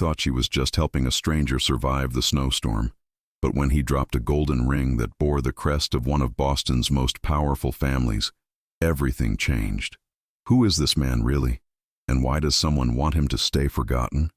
thought she was just helping a stranger survive the snowstorm. But when he dropped a golden ring that bore the crest of one of Boston's most powerful families, everything changed. Who is this man really? And why does someone want him to stay forgotten?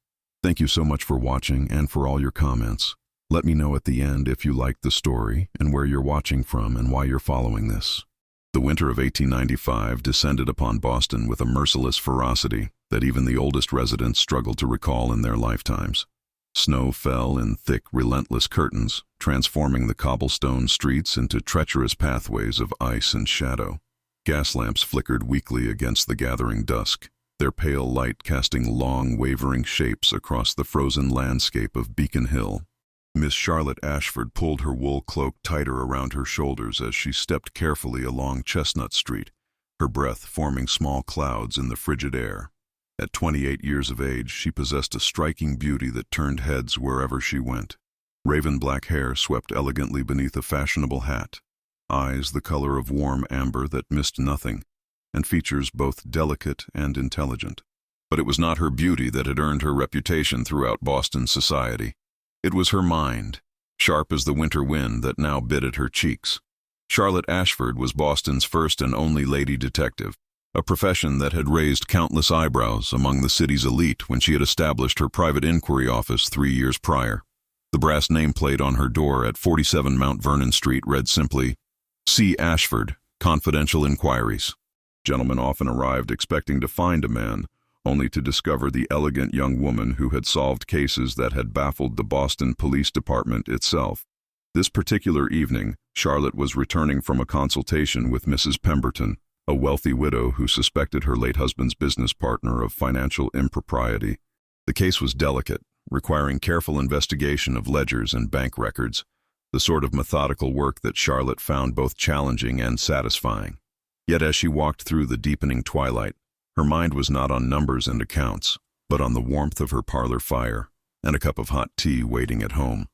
Thank you so much for watching and for all your comments. Let me know at the end if you liked the story and where you're watching from and why you're following this. The winter of 1895 descended upon Boston with a merciless ferocity that even the oldest residents struggled to recall in their lifetimes. Snow fell in thick, relentless curtains, transforming the cobblestone streets into treacherous pathways of ice and shadow. Gas lamps flickered weakly against the gathering dusk, their pale light casting long, wavering shapes across the frozen landscape of Beacon Hill. Miss Charlotte Ashford pulled her wool cloak tighter around her shoulders as she stepped carefully along Chestnut Street, her breath forming small clouds in the frigid air. At 28 years of age, she possessed a striking beauty that turned heads wherever she went. Raven black hair swept elegantly beneath a fashionable hat, eyes the color of warm amber that missed nothing, and features both delicate and intelligent. But it was not her beauty that had earned her reputation throughout Boston society. It was her mind, sharp as the winter wind that now bit at her cheeks. Charlotte Ashford was Boston's first and only lady detective, a profession that had raised countless eyebrows among the city's elite when she had established her private inquiry office 3 years prior. The brass nameplate on her door at 47 Mount Vernon Street read simply, "C. Ashford, Confidential Inquiries." Gentlemen often arrived expecting to find a man, only to discover the elegant young woman who had solved cases that had baffled the Boston Police Department itself. This particular evening, Charlotte was returning from a consultation with Mrs. Pemberton, a wealthy widow who suspected her late husband's business partner of financial impropriety. The case was delicate, requiring careful investigation of ledgers and bank records, the sort of methodical work that Charlotte found both challenging and satisfying. Yet as she walked through the deepening twilight, her mind was not on numbers and accounts, but on the warmth of her parlor fire and a cup of hot tea waiting at home.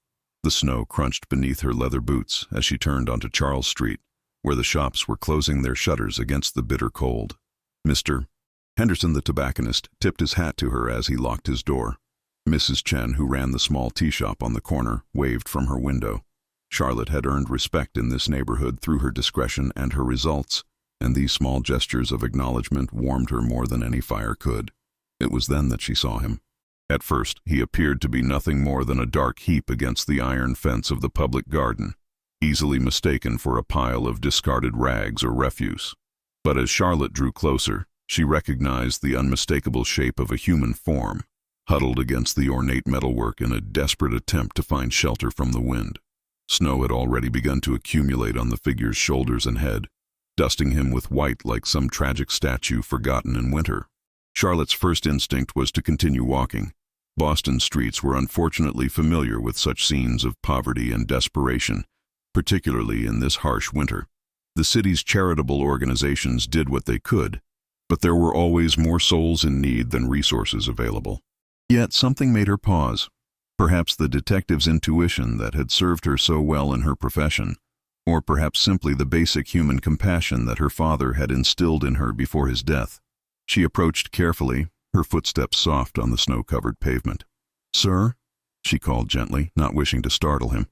The snow crunched beneath her leather boots as she turned onto Charles Street, where the shops were closing their shutters against the bitter cold. Mr. Henderson, the tobacconist, tipped his hat to her as he locked his door. Mrs. Chen, who ran the small tea shop on the corner, waved from her window. Charlotte had earned respect in this neighborhood through her discretion and her results, and these small gestures of acknowledgement warmed her more than any fire could. It was then that she saw him. At first, he appeared to be nothing more than a dark heap against the iron fence of the public garden, easily mistaken for a pile of discarded rags or refuse. But as Charlotte drew closer, she recognized the unmistakable shape of a human form, huddled against the ornate metalwork in a desperate attempt to find shelter from the wind. Snow had already begun to accumulate on the figure's shoulders and head, dusting him with white like some tragic statue forgotten in winter. Charlotte's first instinct was to continue walking. Boston streets were unfortunately familiar with such scenes of poverty and desperation, particularly in this harsh winter. The city's charitable organizations did what they could, but there were always more souls in need than resources available. Yet something made her pause. Perhaps the detective's intuition that had served her so well in her profession, or perhaps simply the basic human compassion that her father had instilled in her before his death. She approached carefully, her footsteps soft on the snow-covered pavement. "Sir?" she called gently, not wishing to startle him.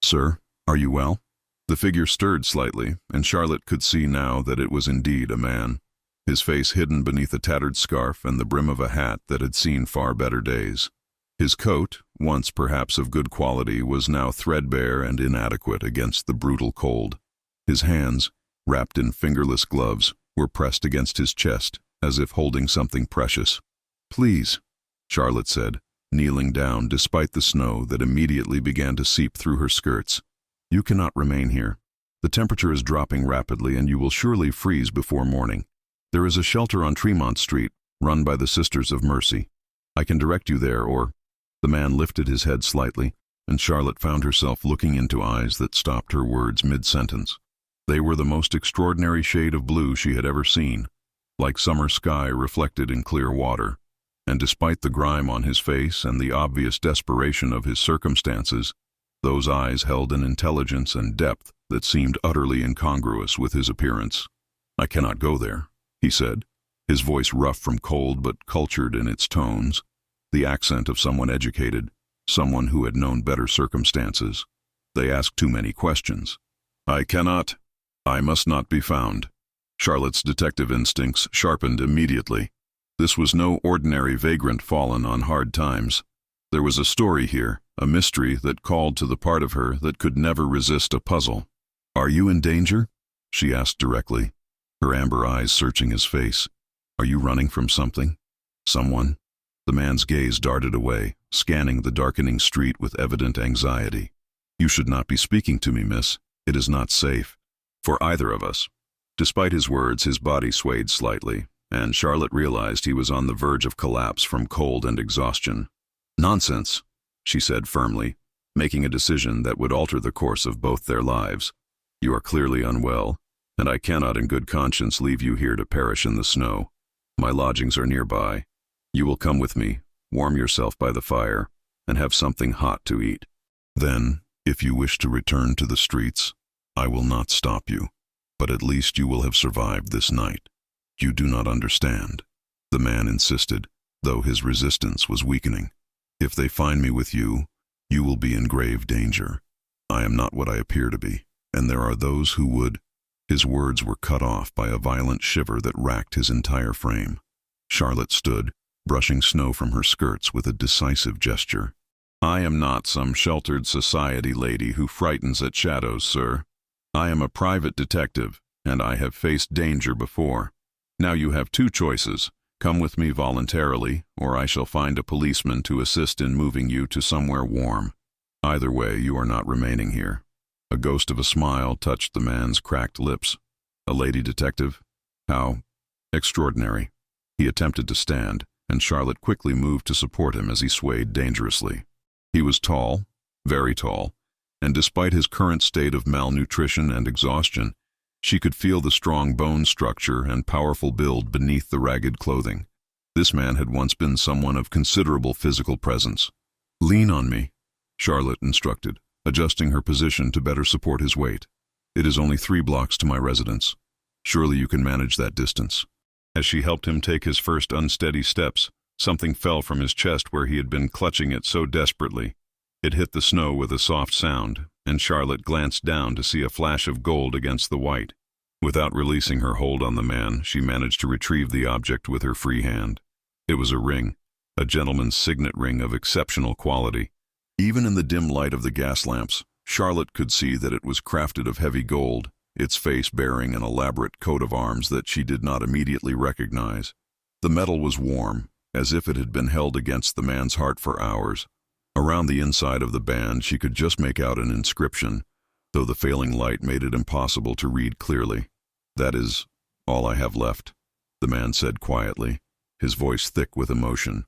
"Sir, are you well?" The figure stirred slightly, and Charlotte could see now that it was indeed a man, his face hidden beneath a tattered scarf and the brim of a hat that had seen far better days. His coat, once perhaps of good quality, was now threadbare and inadequate against the brutal cold. His hands, wrapped in fingerless gloves, were pressed against his chest, as if holding something precious. "Please," Charlotte said, kneeling down despite the snow that immediately began to seep through her skirts. "You cannot remain here. The temperature is dropping rapidly and you will surely freeze before morning. There is a shelter on Tremont Street, run by the Sisters of Mercy. I can direct you there, or—" The man lifted his head slightly, and Charlotte found herself looking into eyes that stopped her words mid-sentence. They were the most extraordinary shade of blue she had ever seen, like summer sky reflected in clear water. And despite the grime on his face and the obvious desperation of his circumstances, those eyes held an intelligence and depth that seemed utterly incongruous with his appearance. "I cannot go there," he said, his voice rough from cold but cultured in its tones. the accent of someone educated, someone who had known better circumstances. They asked too many questions. I cannot. I must not be found. Charlotte's detective instincts sharpened immediately. This was no ordinary vagrant fallen on hard times. There was a story here, a mystery that called to the part of her that could never resist a puzzle. Are you in danger? She asked directly, her amber eyes searching his face. Are you running from something? Someone? The man's gaze darted away, scanning the darkening street with evident anxiety. You should not be speaking to me, miss. It is not safe. For either of us. Despite his words, his body swayed slightly, and Charlotte realized he was on the verge of collapse from cold and exhaustion. Nonsense, she said firmly, making a decision that would alter the course of both their lives. You are clearly unwell, and I cannot in good conscience leave you here to perish in the snow. My lodgings are nearby. You will come with me, warm yourself by the fire, and have something hot to eat. Then, if you wish to return to the streets, I will not stop you, but at least you will have survived this night. You do not understand, the man insisted, though his resistance was weakening. If they find me with you, you will be in grave danger. I am not what I appear to be, and there are those who would. His words were cut off by a violent shiver that racked his entire frame. Charlotte stood, brushing snow from her skirts with a decisive gesture. I am not some sheltered society lady who frightens at shadows, sir. I am a private detective, and I have faced danger before. Now you have two choices. Come with me voluntarily, or I shall find a policeman to assist in moving you to somewhere warm. Either way, you are not remaining here. A ghost of a smile touched the man's cracked lips. A lady detective? How extraordinary. He attempted to stand, and Charlotte quickly moved to support him as he swayed dangerously. He was tall, very tall, and despite his current state of malnutrition and exhaustion, she could feel the strong bone structure and powerful build beneath the ragged clothing. This man had once been someone of considerable physical presence. Lean on me, Charlotte instructed, adjusting her position to better support his weight. It is only 3 blocks to my residence. Surely you can manage that distance. As she helped him take his first unsteady steps, something fell from his chest where he had been clutching it so desperately. It hit the snow with a soft sound, and Charlotte glanced down to see a flash of gold against the white. Without releasing her hold on the man, she managed to retrieve the object with her free hand. It was a ring, a gentleman's signet ring of exceptional quality. Even in the dim light of the gas lamps, Charlotte could see that it was crafted of heavy gold, its face bearing an elaborate coat of arms that she did not immediately recognize. The metal was warm, as if it had been held against the man's heart for hours. Around the inside of the band she could just make out an inscription, though the failing light made it impossible to read clearly. That is all I have left, the man said quietly, his voice thick with emotion.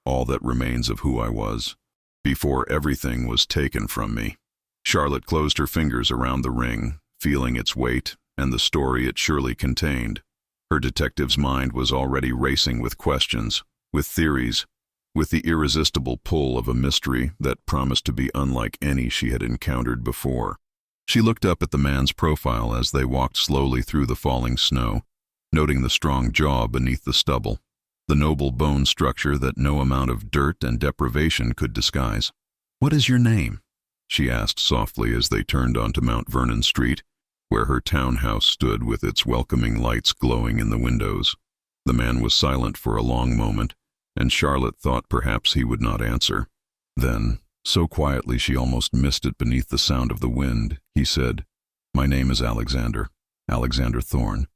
All that remains of who I was, before everything was taken from me. Charlotte closed her fingers around the ring, feeling its weight and the story it surely contained. Her detective's mind was already racing with questions, with theories, with the irresistible pull of a mystery that promised to be unlike any she had encountered before. She looked up at the man's profile as they walked slowly through the falling snow, noting the strong jaw beneath the stubble, the noble bone structure that no amount of dirt and deprivation could disguise. "What is your name?" she asked softly as they turned onto Mount Vernon Street, where her townhouse stood with its welcoming lights glowing in the windows. The man was silent for a long moment, and Charlotte thought perhaps he would not answer. Then, so quietly she almost missed it beneath the sound of the wind, he said, "My name is Alexander Thorne,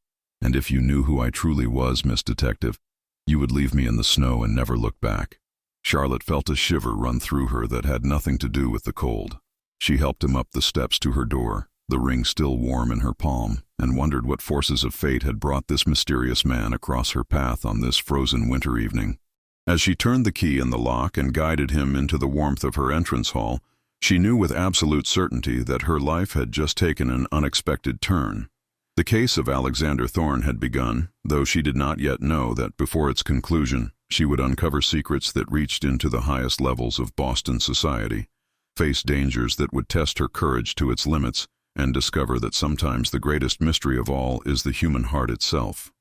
and if you knew who I truly was, Miss Detective, you would leave me in the snow and never look back." Charlotte felt a shiver run through her that had nothing to do with the cold. She helped him up the steps to her door, the ring still warm in her palm, and wondered what forces of fate had brought this mysterious man across her path on this frozen winter evening. As she turned the key in the lock and guided him into the warmth of her entrance hall, she knew with absolute certainty that her life had just taken an unexpected turn. The case of Alexander Thorne had begun, though she did not yet know that before its conclusion, she would uncover secrets that reached into the highest levels of Boston society, face dangers that would test her courage to its limits, and discover that sometimes the greatest mystery of all is the human heart itself.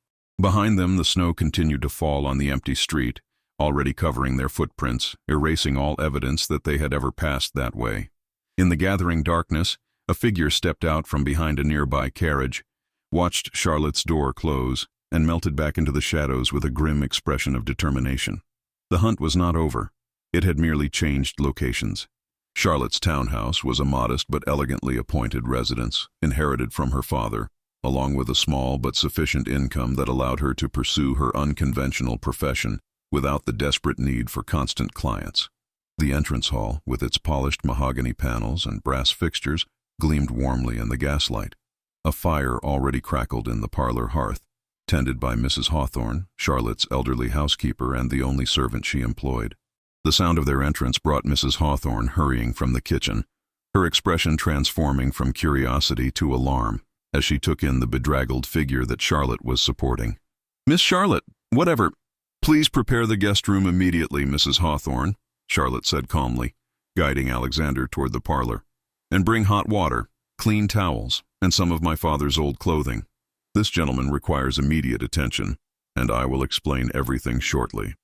Behind them, the snow continued to fall on the empty street, already covering their footprints, erasing all evidence that they had ever passed that way. In the gathering darkness, a figure stepped out from behind a nearby carriage, watched Charlotte's door close, and melted back into the shadows with a grim expression of determination. The hunt was not over. It had merely changed locations. Charlotte's townhouse was a modest but elegantly appointed residence, inherited from her father, along with a small but sufficient income that allowed her to pursue her unconventional profession without the desperate need for constant clients. The entrance hall, with its polished mahogany panels and brass fixtures, gleamed warmly in the gaslight. A fire already crackled in the parlor hearth, tended by Mrs. Hawthorne, Charlotte's elderly housekeeper and the only servant she employed. The sound of their entrance brought Mrs. Hawthorne hurrying from the kitchen, her expression transforming from curiosity to alarm as she took in the bedraggled figure that Charlotte was supporting. "Miss Charlotte, whatever. Please prepare the guest room immediately, Mrs. Hawthorne," Charlotte said calmly, guiding Alexander toward the parlor. "And bring hot water, clean towels, and some of my father's old clothing. This gentleman requires immediate attention, and I will explain everything shortly."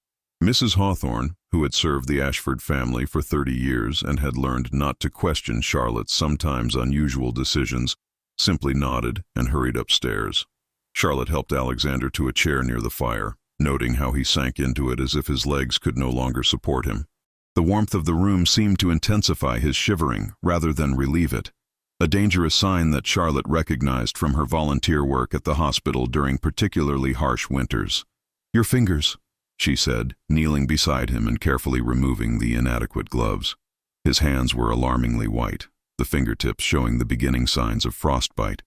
Mrs. Hawthorne, who had served the Ashford family for 30 years and had learned not to question Charlotte's sometimes unusual decisions, simply nodded and hurried upstairs. Charlotte helped Alexander to a chair near the fire, noting how he sank into it as if his legs could no longer support him. The warmth of the room seemed to intensify his shivering rather than relieve it, a dangerous sign that Charlotte recognized from her volunteer work at the hospital during particularly harsh winters. "Your fingers," she said, kneeling beside him and carefully removing the inadequate gloves. His hands were alarmingly white, the fingertips showing the beginning signs of frostbite.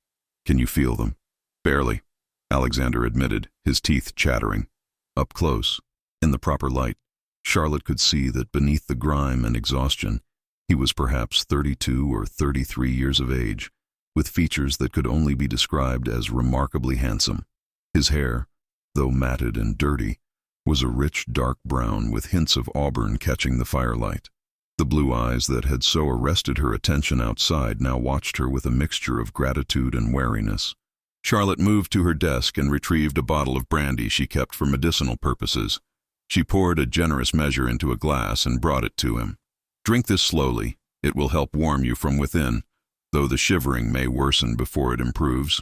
"Can you feel them?" "Barely," Alexander admitted, his teeth chattering. Up close, in the proper light, Charlotte could see that beneath the grime and exhaustion, he was perhaps 32 or 33 years of age, with features that could only be described as remarkably handsome. His hair, though matted and dirty, was a rich dark brown with hints of auburn catching the firelight. The blue eyes that had so arrested her attention outside now watched her with a mixture of gratitude and wariness. Charlotte moved to her desk and retrieved a bottle of brandy she kept for medicinal purposes. She poured a generous measure into a glass and brought it to him. "Drink this slowly. It will help warm you from within, though the shivering may worsen before it improves."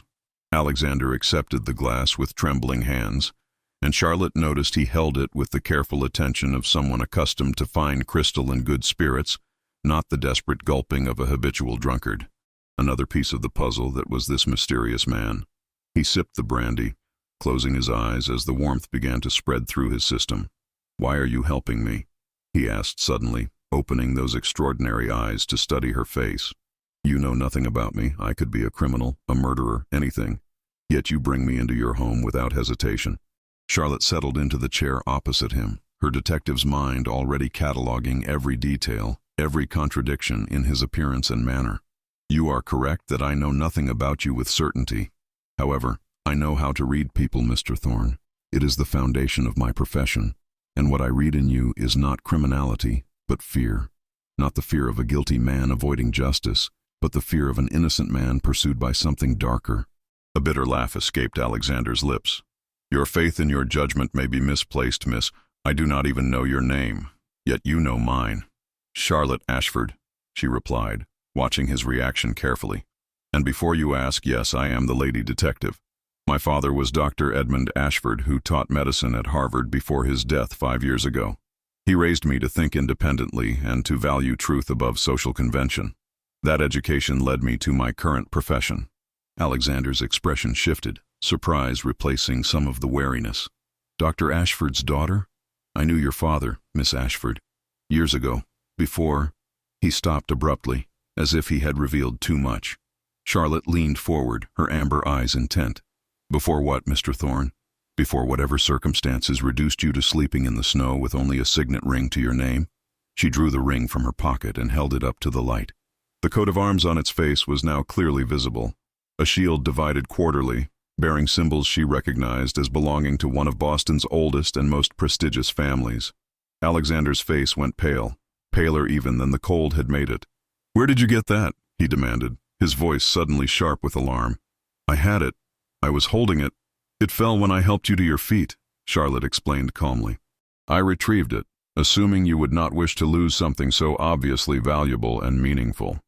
Alexander accepted the glass with trembling hands, and Charlotte noticed he held it with the careful attention of someone accustomed to fine crystal and good spirits, not the desperate gulping of a habitual drunkard. Another piece of the puzzle that was this mysterious man. He sipped the brandy, closing his eyes as the warmth began to spread through his system. "Why are you helping me?" he asked suddenly, opening those extraordinary eyes to study her face. "You know nothing about me. I could be a criminal, a murderer, anything. Yet you bring me into your home without hesitation." Charlotte settled into the chair opposite him, her detective's mind already cataloging every detail, every contradiction in his appearance and manner. "You are correct that I know nothing about you with certainty. However, I know how to read people, Mr. Thorne. It is the foundation of my profession, and what I read in you is not criminality, but fear. Not the fear of a guilty man avoiding justice, but the fear of an innocent man pursued by something darker." A bitter laugh escaped Alexander's lips. "Your faith in your judgment may be misplaced, miss. I do not even know your name, yet you know mine." "Charlotte Ashford," she replied, watching his reaction carefully. "And before you ask, yes, I am the lady detective. My father was Dr. Edmund Ashford, who taught medicine at Harvard before his death 5 years ago. He raised me to think independently and to value truth above social convention. That education led me to my current profession." Alexander's expression shifted, surprise replacing some of the wariness. "Dr. Ashford's daughter? I knew your father, Miss Ashford. Years ago, before—" He stopped abruptly, as if he had revealed too much. Charlotte leaned forward, her amber eyes intent. "Before what, Mr. Thorne? Before whatever circumstances reduced you to sleeping in the snow with only a signet ring to your name?" She drew the ring from her pocket and held it up to the light. The coat of arms on its face was now clearly visible, a shield divided quarterly, bearing symbols she recognized as belonging to one of Boston's oldest and most prestigious families. Alexander's face went pale, paler even than the cold had made it. "Where did you get that?" he demanded, his voice suddenly sharp with alarm. "I had it. I was holding it. It fell when I helped you to your feet," Charlotte explained calmly. I retrieved it, assuming you would not wish to lose something so obviously valuable and meaningful.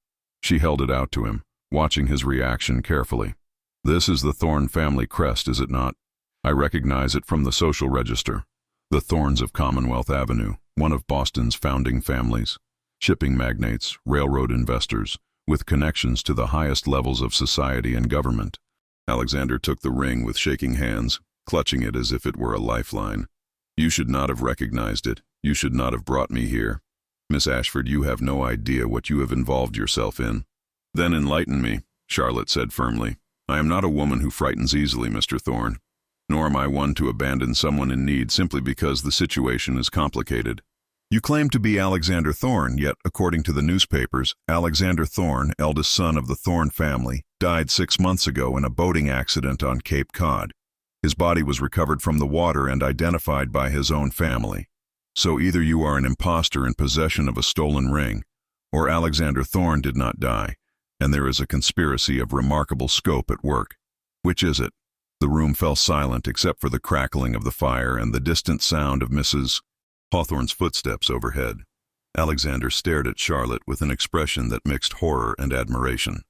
She held it out to him, watching his reaction carefully. This is the Thorne family crest, is it not? I recognize it from the social register. The Thornes of Commonwealth Avenue, one of Boston's founding families. Shipping magnates, railroad investors, with connections to the highest levels of society and government. Alexander took the ring with shaking hands, clutching it as if it were a lifeline. You should not have recognized it. You should not have brought me here. Miss Ashford, you have no idea what you have involved yourself in. Then enlighten me, Charlotte said firmly. I am not a woman who frightens easily, Mr. Thorne. Nor am I one to abandon someone in need simply because the situation is complicated. You claim to be Alexander Thorne, yet, according to the newspapers, Alexander Thorne, eldest son of the Thorne family, died 6 months ago in a boating accident on Cape Cod. His body was recovered from the water and identified by his own family. So either you are an imposter in possession of a stolen ring, or Alexander Thorne did not die, and there is a conspiracy of remarkable scope at work. Which is it? The room fell silent except for the crackling of the fire and the distant sound of Mrs. Hawthorne's footsteps overhead. Alexander stared at Charlotte with an expression that mixed horror and admiration.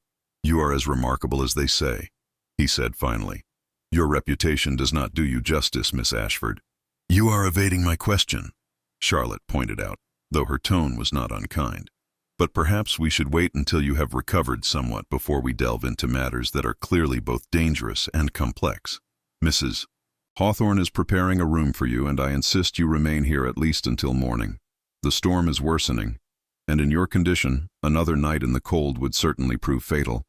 You are as remarkable as they say, he said finally. Your reputation does not do you justice, Miss Ashford. You are evading my question, Charlotte pointed out, though her tone was not unkind. But perhaps we should wait until you have recovered somewhat before we delve into matters that are clearly both dangerous and complex. Mrs. Hawthorne is preparing a room for you, and I insist you remain here at least until morning. The storm is worsening, and in your condition, another night in the cold would certainly prove fatal.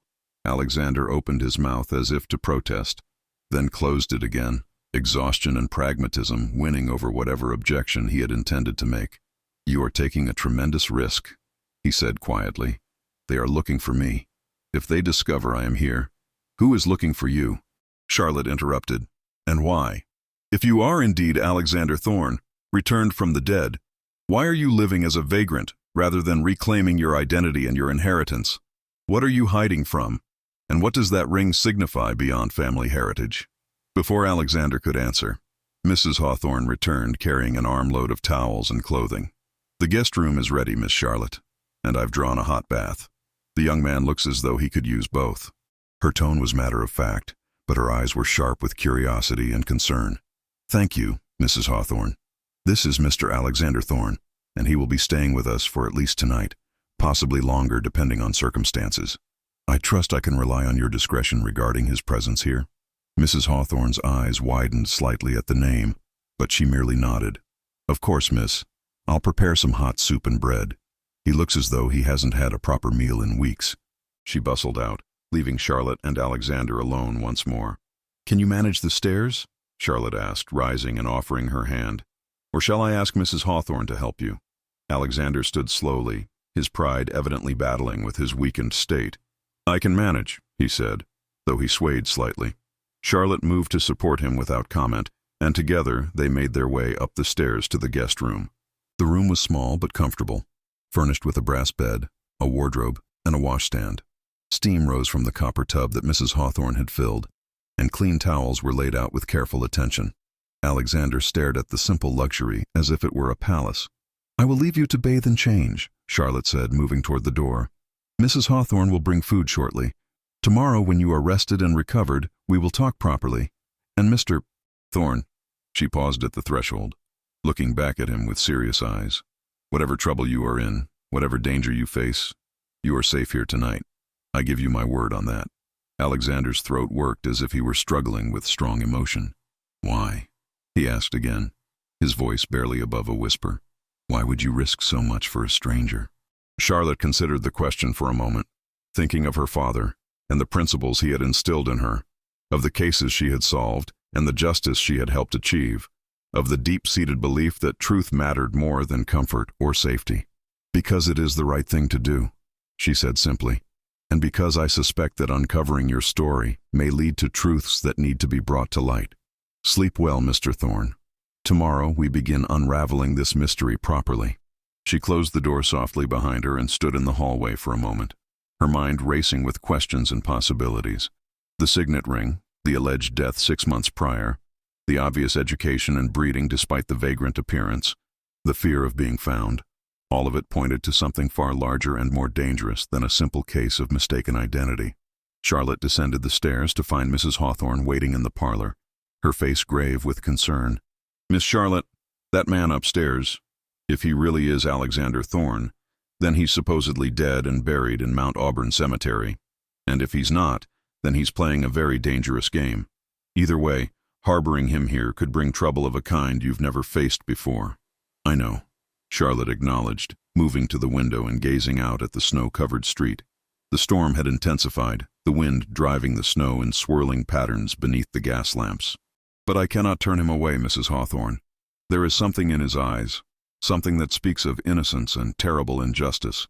Alexander opened his mouth as if to protest, then closed it again, exhaustion and pragmatism winning over whatever objection he had intended to make. You are taking a tremendous risk, he said quietly. They are looking for me. If they discover I am here, who is looking for you? Charlotte interrupted. And why? If you are indeed Alexander Thorne, returned from the dead, why are you living as a vagrant rather than reclaiming your identity and your inheritance? What are you hiding from? And what does that ring signify beyond family heritage? Before Alexander could answer, Mrs. Hawthorne returned carrying an armload of towels and clothing. The guest room is ready, Miss Charlotte, and I've drawn a hot bath. The young man looks as though he could use both. Her tone was matter of fact, but her eyes were sharp with curiosity and concern. Thank you, Mrs. Hawthorne. This is Mr. Alexander Thorne, and he will be staying with us for at least tonight, possibly longer depending on circumstances. I trust I can rely on your discretion regarding his presence here. Mrs. Hawthorne's eyes widened slightly at the name, but she merely nodded. Of course, miss. I'll prepare some hot soup and bread. He looks as though he hasn't had a proper meal in weeks. She bustled out, leaving Charlotte and Alexander alone once more. Can you manage the stairs? Charlotte asked, rising and offering her hand. Or shall I ask Mrs. Hawthorne to help you? Alexander stood slowly, his pride evidently battling with his weakened state. I can manage, he said, though he swayed slightly. Charlotte moved to support him without comment, and together they made their way up the stairs to the guest room. The room was small but comfortable, furnished with a brass bed, a wardrobe, and a washstand. Steam rose from the copper tub that Mrs. Hawthorne had filled, and clean towels were laid out with careful attention. Alexander stared at the simple luxury as if it were a palace. I will leave you to bathe and change, Charlotte said, moving toward the door. Mrs. Hawthorne will bring food shortly. Tomorrow, when you are rested and recovered, we will talk properly. And Mr. Thorne, she paused at the threshold, looking back at him with serious eyes. Whatever trouble you are in, whatever danger you face, you are safe here tonight. I give you my word on that. Alexander's throat worked as if he were struggling with strong emotion. Why? He asked again, his voice barely above a whisper. Why would you risk so much for a stranger? Charlotte considered the question for a moment, thinking of her father and the principles he had instilled in her, of the cases she had solved and the justice she had helped achieve, of the deep-seated belief that truth mattered more than comfort or safety. Because it is the right thing to do, she said simply, and because I suspect that uncovering your story may lead to truths that need to be brought to light. Sleep well, Mr. Thorne. Tomorrow we begin unraveling this mystery properly. She closed the door softly behind her and stood in the hallway for a moment, her mind racing with questions and possibilities. The signet ring, the alleged death 6 months prior, The obvious education and breeding despite the vagrant appearance, the fear of being found. All of it pointed to something far larger and more dangerous than a simple case of mistaken identity. Charlotte descended the stairs to find Mrs. Hawthorne waiting in the parlor, her face grave with concern. "Miss Charlotte, that man upstairs, if he really is Alexander Thorne, then he's supposedly dead and buried in Mount Auburn Cemetery. And if he's not, then he's playing a very dangerous game. Either way, harboring him here could bring trouble of a kind you've never faced before." "I know," Charlotte acknowledged, moving to the window and gazing out at the snow-covered street. The storm had intensified, the wind driving the snow in swirling patterns beneath the gas lamps. "But I cannot turn him away, Mrs. Hawthorne. There is something in his eyes, something that speaks of innocence and terrible injustice.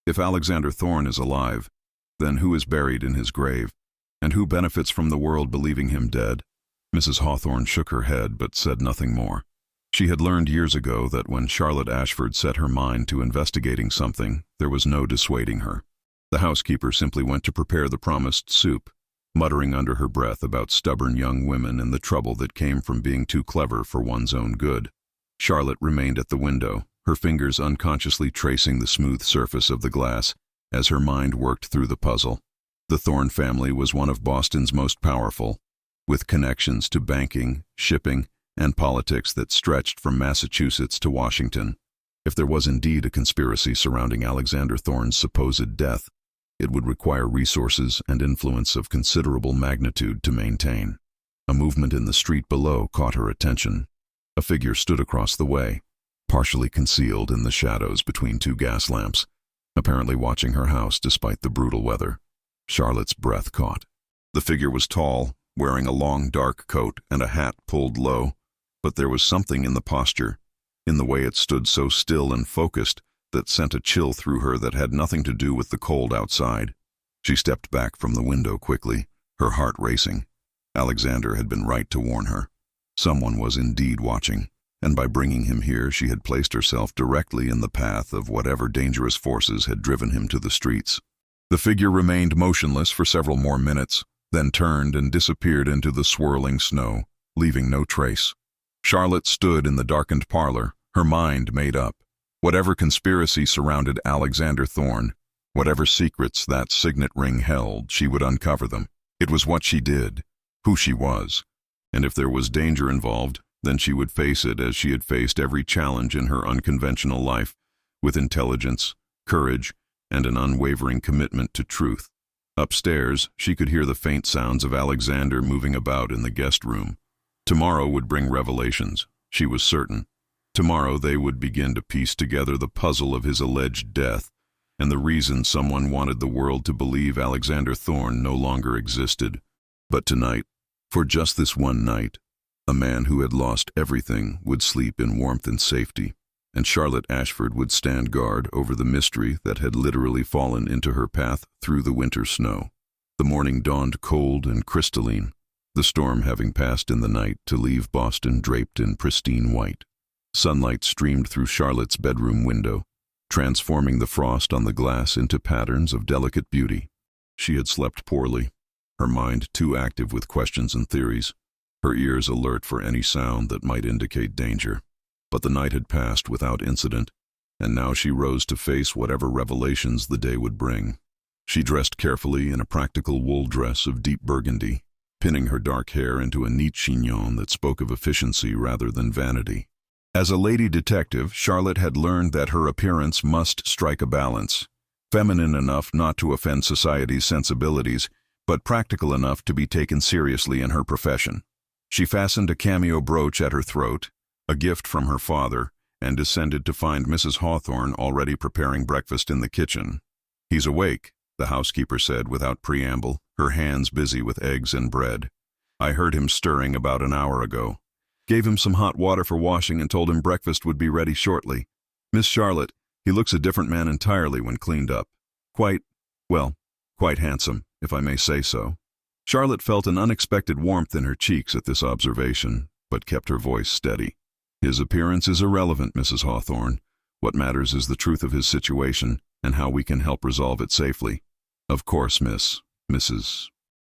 If Alexander Thorne is alive, then who is buried in his grave, and who benefits from the world believing him dead?" Mrs. Hawthorne shook her head but said nothing more. She had learned years ago that when Charlotte Ashford set her mind to investigating something, there was no dissuading her. The housekeeper simply went to prepare the promised soup, muttering under her breath about stubborn young women and the trouble that came from being too clever for one's own good. Charlotte remained at the window, her fingers unconsciously tracing the smooth surface of the glass as her mind worked through the puzzle. The Thorne family was one of Boston's most powerful, with connections to banking, shipping, and politics that stretched from Massachusetts to Washington. If there was indeed a conspiracy surrounding Alexander Thorne's supposed death, it would require resources and influence of considerable magnitude to maintain. A movement in the street below caught her attention. A figure stood across the way, partially concealed in the shadows between two gas lamps, apparently watching her house despite the brutal weather. Charlotte's breath caught. The figure was tall, wearing a long dark coat and a hat pulled low, but there was something in the posture, in the way it stood so still and focused, that sent a chill through her that had nothing to do with the cold outside. She stepped back from the window quickly, her heart racing. Alexander had been right to warn her. Someone was indeed watching, and by bringing him here she had placed herself directly in the path of whatever dangerous forces had driven him to the streets. The figure remained motionless for several more minutes, then turned and disappeared into the swirling snow, leaving no trace. Charlotte stood in the darkened parlor, her mind made up. Whatever conspiracy surrounded Alexander Thorne, whatever secrets that signet ring held, she would uncover them. It was what she did, who she was, and if there was danger involved, then she would face it as she had faced every challenge in her unconventional life, with intelligence, courage, and an unwavering commitment to truth. Upstairs, she could hear the faint sounds of Alexander moving about in the guest room. Tomorrow would bring revelations, she was certain. Tomorrow they would begin to piece together the puzzle of his alleged death and the reason someone wanted the world to believe Alexander Thorne no longer existed. But tonight, for just this one night, a man who had lost everything would sleep in warmth and safety, and Charlotte Ashford would stand guard over the mystery that had literally fallen into her path through the winter snow. The morning dawned cold and crystalline, the storm having passed in the night to leave Boston draped in pristine white. Sunlight streamed through Charlotte's bedroom window, transforming the frost on the glass into patterns of delicate beauty. She had slept poorly, her mind too active with questions and theories, her ears alert for any sound that might indicate danger. But the night had passed without incident, and now she rose to face whatever revelations the day would bring. She dressed carefully in a practical wool dress of deep burgundy, pinning her dark hair into a neat chignon that spoke of efficiency rather than vanity. As a lady detective, Charlotte had learned that her appearance must strike a balance, feminine enough not to offend society's sensibilities, but practical enough to be taken seriously in her profession. She fastened a cameo brooch at her throat, a gift from her father, and descended to find Mrs. Hawthorne already preparing breakfast in the kitchen. "He's awake," the housekeeper said without preamble, her hands busy with eggs and bread. "I heard him stirring about an hour ago. Gave him some hot water for washing and told him breakfast would be ready shortly. Miss Charlotte, he looks a different man entirely when cleaned up. Quite handsome, if I may say so." Charlotte felt an unexpected warmth in her cheeks at this observation, but kept her voice steady. "His appearance is irrelevant, Mrs. Hawthorne. What matters is the truth of his situation and how we can help resolve it safely." "Of course, Mrs.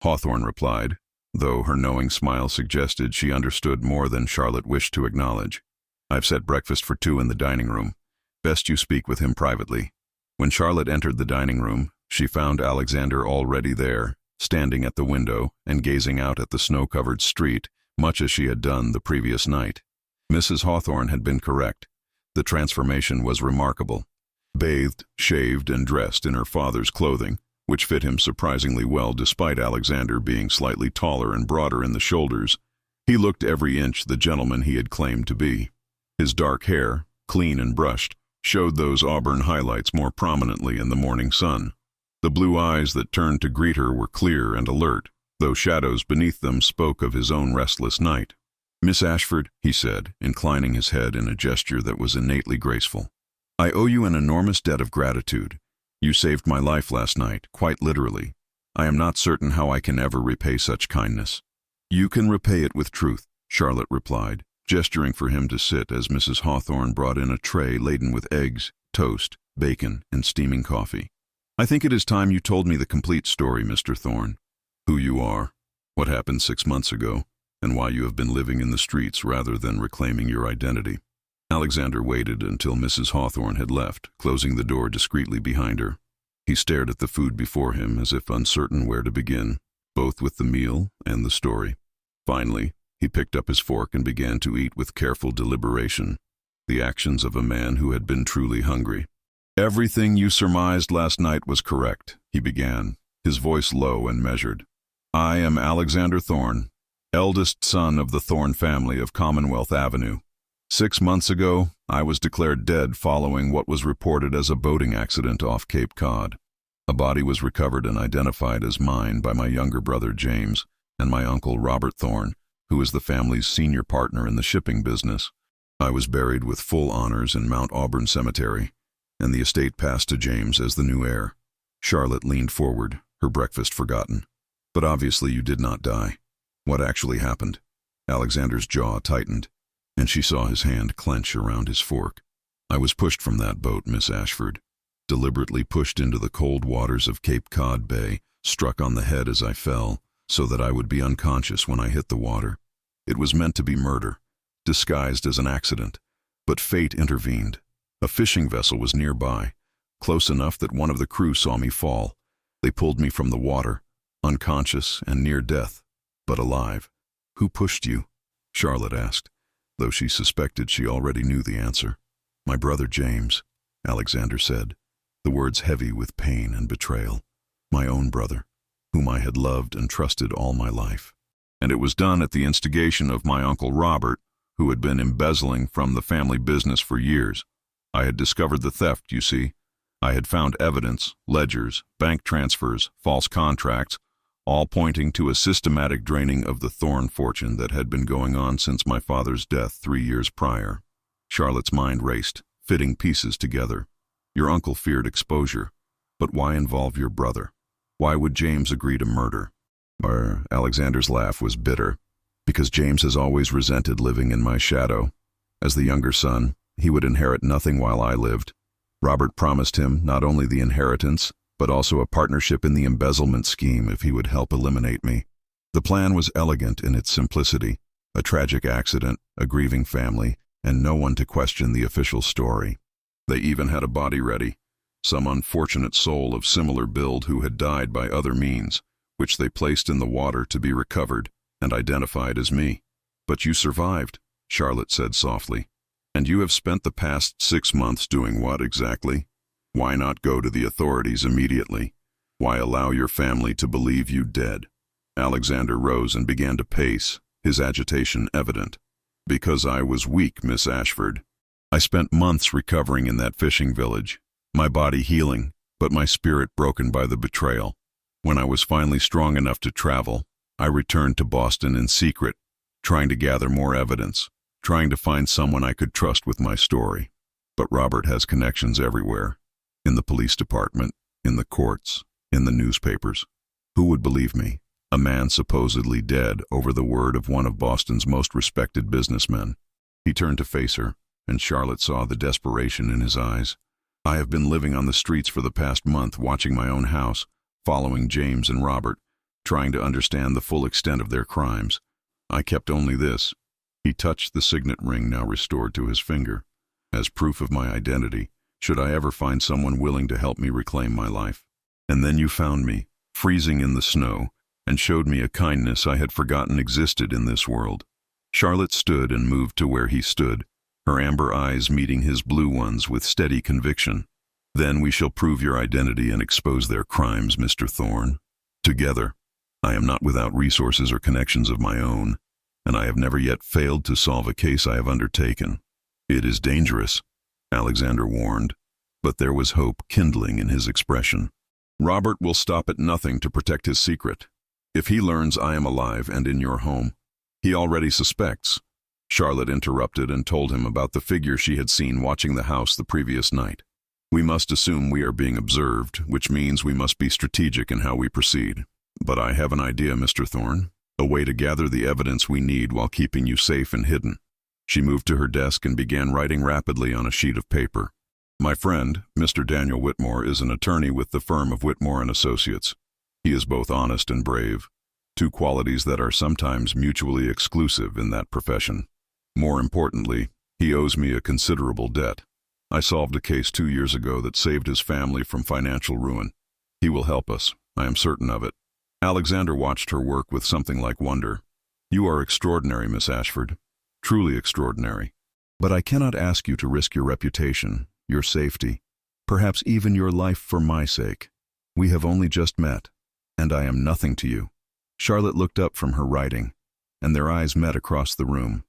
Hawthorne replied, though her knowing smile suggested she understood more than Charlotte wished to acknowledge. "I've set breakfast for 2 in the dining room. Best you speak with him privately." When Charlotte entered the dining room, she found Alexander already there, standing at the window and gazing out at the snow-covered street, much as she had done the previous night. Mrs. Hawthorne had been correct. The transformation was remarkable. Bathed, shaved, and dressed in her father's clothing, which fit him surprisingly well despite Alexander being slightly taller and broader in the shoulders, he looked every inch the gentleman he had claimed to be. His dark hair, clean and brushed, showed those auburn highlights more prominently in the morning sun. The blue eyes that turned to greet her were clear and alert, though shadows beneath them spoke of his own restless night. "Miss Ashford," he said, inclining his head in a gesture that was innately graceful, "I owe you an enormous debt of gratitude. You saved my life last night, quite literally. I am not certain how I can ever repay such kindness." "You can repay it with truth," Charlotte replied, gesturing for him to sit as Mrs. Hawthorne brought in a tray laden with eggs, toast, bacon, and steaming coffee. "I think it is time you told me the complete story, Mr. Thorne. Who you are, what happened 6 months ago, and why you have been living in the streets rather than reclaiming your identity." Alexander waited until Mrs. Hawthorne had left, closing the door discreetly behind her. He stared at the food before him as if uncertain where to begin, both with the meal and the story. Finally, he picked up his fork and began to eat with careful deliberation, the actions of a man who had been truly hungry. "Everything you surmised last night was correct," he began, his voice low and measured. "I am Alexander Thorne, eldest son of the Thorne family of Commonwealth Avenue. 6 months ago, I was declared dead following what was reported as a boating accident off Cape Cod. A body was recovered and identified as mine by my younger brother James and my uncle Robert Thorne, who is the family's senior partner in the shipping business. I was buried with full honors in Mount Auburn Cemetery, and the estate passed to James as the new heir." Charlotte leaned forward, her breakfast forgotten. "But obviously you did not die. What actually happened?" Alexander's jaw tightened, and she saw his hand clench around his fork. "I was pushed from that boat, Miss Ashford. Deliberately pushed into the cold waters of Cape Cod Bay, struck on the head as I fell, so that I would be unconscious when I hit the water. It was meant to be murder, disguised as an accident, but fate intervened. A fishing vessel was nearby, close enough that one of the crew saw me fall. They pulled me from the water, unconscious and near death, but alive." "Who pushed you?" Charlotte asked, though she suspected she already knew the answer. "My brother James," Alexander said, the words heavy with pain and betrayal. "My own brother, whom I had loved and trusted all my life. And it was done at the instigation of my uncle Robert, who had been embezzling from the family business for years. I had discovered the theft, you see. I had found evidence, ledgers, bank transfers, false contracts, all pointing to a systematic draining of the Thorne fortune that had been going on since my father's death 3 years prior." Charlotte's mind raced, fitting pieces together. "Your uncle feared exposure, but why involve your brother? Why would James agree to murder?" Alexander's laugh was bitter. "Because James has always resented living in my shadow. As the younger son, he would inherit nothing while I lived. Robert promised him not only the inheritance, but also a partnership in the embezzlement scheme if he would help eliminate me. The plan was elegant in its simplicity: a tragic accident, a grieving family, and no one to question the official story. They even had a body ready, some unfortunate soul of similar build who had died by other means, which they placed in the water to be recovered and identified as me. But you survived," Charlotte said softly. "And you have spent the past 6 months doing what exactly? Why not go to the authorities immediately? Why allow your family to believe you dead?" Alexander rose and began to pace, his agitation evident. "Because I was weak, Miss Ashford. I spent months recovering in that fishing village, my body healing, but my spirit broken by the betrayal. When I was finally strong enough to travel, I returned to Boston in secret, trying to gather more evidence, trying to find someone I could trust with my story. But Robert has connections everywhere, in the police department, in the courts, in the newspapers. Who would believe me, a man supposedly dead, over the word of one of Boston's most respected businessmen?" He turned to face her, and Charlotte saw the desperation in his eyes. "I have been living on the streets for the past month, watching my own house, following James and Robert, trying to understand the full extent of their crimes. I kept only this. He touched the signet ring now restored to his finger, as proof of my identity, should I ever find someone willing to help me reclaim my life. And then you found me, freezing in the snow, and showed me a kindness I had forgotten existed in this world. Charlotte stood and moved to where he stood, her amber eyes meeting his blue ones with steady conviction. Then we shall prove your identity and expose their crimes, Mr. Thorne. Together. I am not without resources or connections of my own, and I have never yet failed to solve a case I have undertaken. It is dangerous, Alexander warned, but there was hope kindling in his expression. Robert will stop at nothing to protect his secret. If he learns I am alive and in your home, he already suspects. Charlotte interrupted and told him about the figure she had seen watching the house the previous night. We must assume we are being observed, which means we must be strategic in how we proceed. But I have an idea, Mr. Thorne, a way to gather the evidence we need while keeping you safe and hidden. She moved to her desk and began writing rapidly on a sheet of paper. My friend, Mr. Daniel Whitmore, is an attorney with the firm of Whitmore & Associates. He is both honest and brave, two qualities that are sometimes mutually exclusive in that profession. More importantly, he owes me a considerable debt. I solved a case 2 years ago that saved his family from financial ruin. He will help us, I am certain of it. Alexander watched her work with something like wonder. You are extraordinary, Miss Ashford. Truly extraordinary. But I cannot ask you to risk your reputation, your safety, perhaps even your life for my sake. We have only just met, and I am nothing to you. Charlotte looked up from her writing, and their eyes met across the room.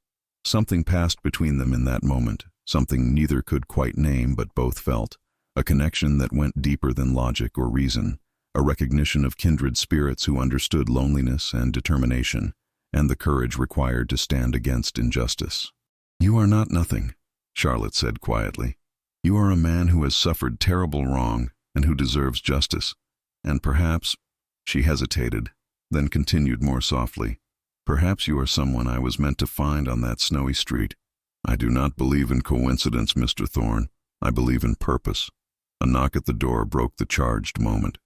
Something passed between them in that moment, something neither could quite name but both felt, a connection that went deeper than logic or reason, a recognition of kindred spirits who understood loneliness and determination, and the courage required to stand against injustice. You are not nothing, Charlotte said quietly. You are a man who has suffered terrible wrong and who deserves justice. And perhaps, she hesitated, then continued more softly, perhaps you are someone I was meant to find on that snowy street. I do not believe in coincidence, Mr. Thorne. I believe in purpose. A knock at the door broke the charged moment.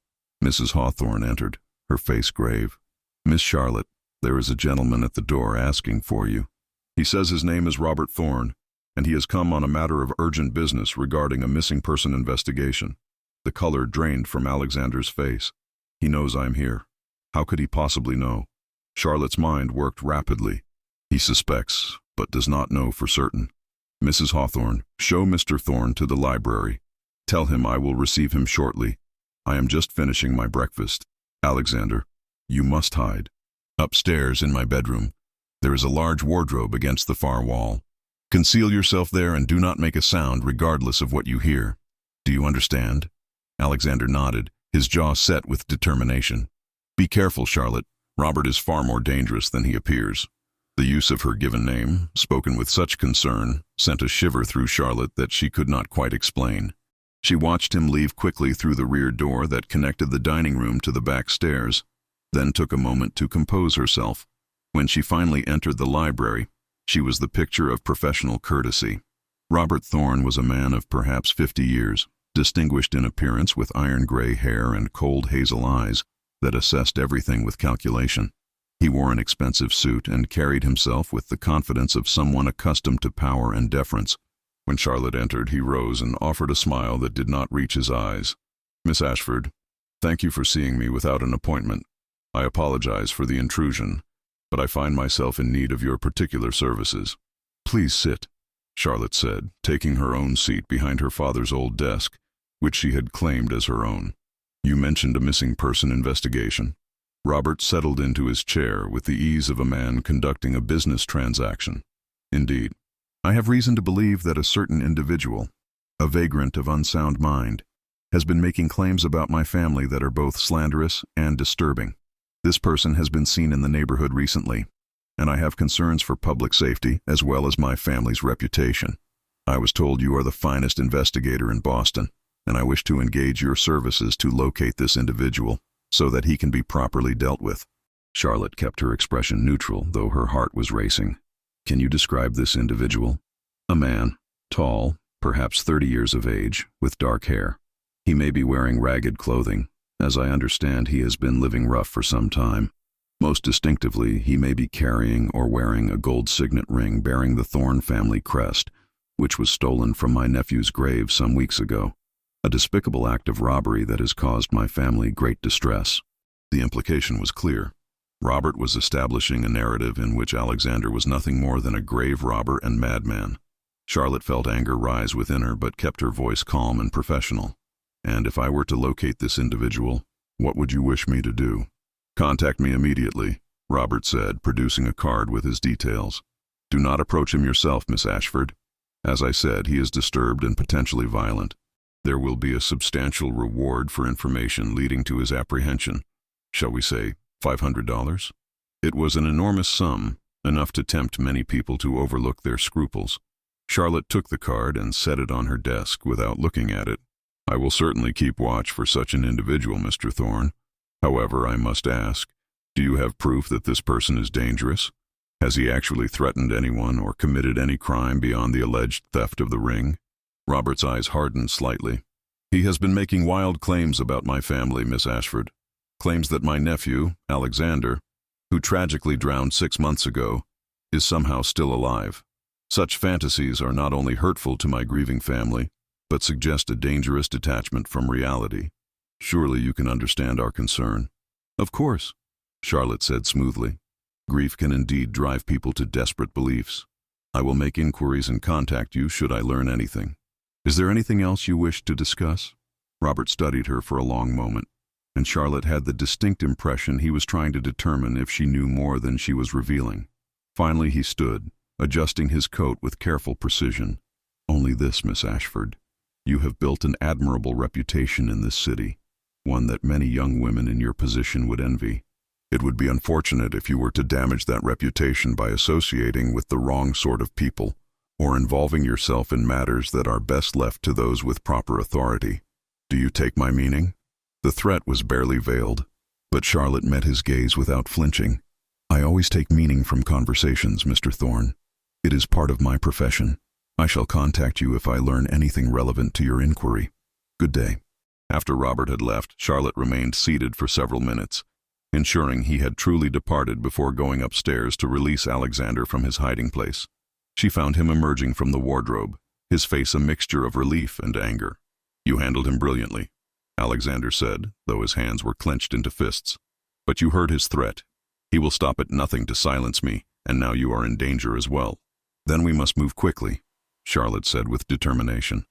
Mrs. Hawthorne entered, her face grave. Miss Charlotte, there is a gentleman at the door asking for you. He says his name is Robert Thorne, and he has come on a matter of urgent business regarding a missing person investigation. The color drained from Alexander's face. He knows I'm here. How could he possibly know? Charlotte's mind worked rapidly. He suspects, but does not know for certain. Mrs. Hawthorne, show Mr. Thorne to the library. Tell him I will receive him shortly. I am just finishing my breakfast. Alexander, you must hide. Upstairs in my bedroom. There is a large wardrobe against the far wall. Conceal yourself there and do not make a sound regardless of what you hear. Do you understand? Alexander nodded, his jaw set with determination. Be careful, Charlotte. Robert is far more dangerous than he appears. The use of her given name, spoken with such concern, sent a shiver through Charlotte that she could not quite explain. She watched him leave quickly through the rear door that connected the dining room to the back stairs, then took a moment to compose herself. When she finally entered the library, she was the picture of professional courtesy. Robert Thorne was a man of perhaps 50 years, distinguished in appearance with iron-gray hair and cold hazel eyes that assessed everything with calculation. He wore an expensive suit and carried himself with the confidence of someone accustomed to power and deference. When Charlotte entered, he rose and offered a smile that did not reach his eyes. Miss Ashford, thank you for seeing me without an appointment. I apologize for the intrusion, but I find myself in need of your particular services. Please sit, Charlotte said, taking her own seat behind her father's old desk, which she had claimed as her own. You mentioned a missing person investigation. Robert settled into his chair with the ease of a man conducting a business transaction. Indeed, I have reason to believe that a certain individual, a vagrant of unsound mind, has been making claims about my family that are both slanderous and disturbing. This person has been seen in the neighborhood recently, and I have concerns for public safety as well as my family's reputation. I was told you are the finest investigator in Boston, and I wish to engage your services to locate this individual so that he can be properly dealt with. Charlotte kept her expression neutral, though her heart was racing. Can you describe this individual? A man, tall, perhaps 30 years of age, with dark hair. He may be wearing ragged clothing, As I understand, he has been living rough for some time. Most distinctively, he may be carrying or wearing a gold signet ring bearing the Thorne family crest, which was stolen from my nephew's grave some weeks ago. A despicable act of robbery that has caused my family great distress. The implication was clear. Robert was establishing a narrative in which Alexander was nothing more than a grave robber and madman. Charlotte felt anger rise within her but kept her voice calm and professional. And if I were to locate this individual, what would you wish me to do? Contact me immediately, Robert said, producing a card with his details. Do not approach him yourself, Miss Ashford. As I said, he is disturbed and potentially violent. There will be a substantial reward for information leading to his apprehension. Shall we say $500? It was an enormous sum, enough to tempt many people to overlook their scruples. Charlotte took the card and set it on her desk without looking at it. I will certainly keep watch for such an individual, Mr. Thorne. However, I must ask, do you have proof that this person is dangerous? Has he actually threatened anyone or committed any crime beyond the alleged theft of the ring? Robert's eyes hardened slightly. He has been making wild claims about my family, Miss Ashford. Claims that my nephew, Alexander, who tragically drowned 6 months ago, is somehow still alive. Such fantasies are not only hurtful to my grieving family, but suggest a dangerous detachment from reality. Surely you can understand our concern. Of course, Charlotte said smoothly. Grief can indeed drive people to desperate beliefs. I will make inquiries and contact you should I learn anything. Is there anything else you wish to discuss? Robert studied her for a long moment, and Charlotte had the distinct impression he was trying to determine if she knew more than she was revealing. Finally he stood, adjusting his coat with careful precision. Only this, Miss Ashford. You have built an admirable reputation in this city, one that many young women in your position would envy. It would be unfortunate if you were to damage that reputation by associating with the wrong sort of people, or involving yourself in matters that are best left to those with proper authority. Do you take my meaning? The threat was barely veiled, but Charlotte met his gaze without flinching. I always take meaning from conversations, Mr. Thorne. It is part of my profession. I shall contact you if I learn anything relevant to your inquiry. Good day. After Robert had left, Charlotte remained seated for several minutes, ensuring he had truly departed before going upstairs to release Alexander from his hiding place. She found him emerging from the wardrobe, his face a mixture of relief and anger. You handled him brilliantly, Alexander said, though his hands were clenched into fists. But you heard his threat. He will stop at nothing to silence me, and now you are in danger as well. Then we must move quickly, Charlotte said with determination.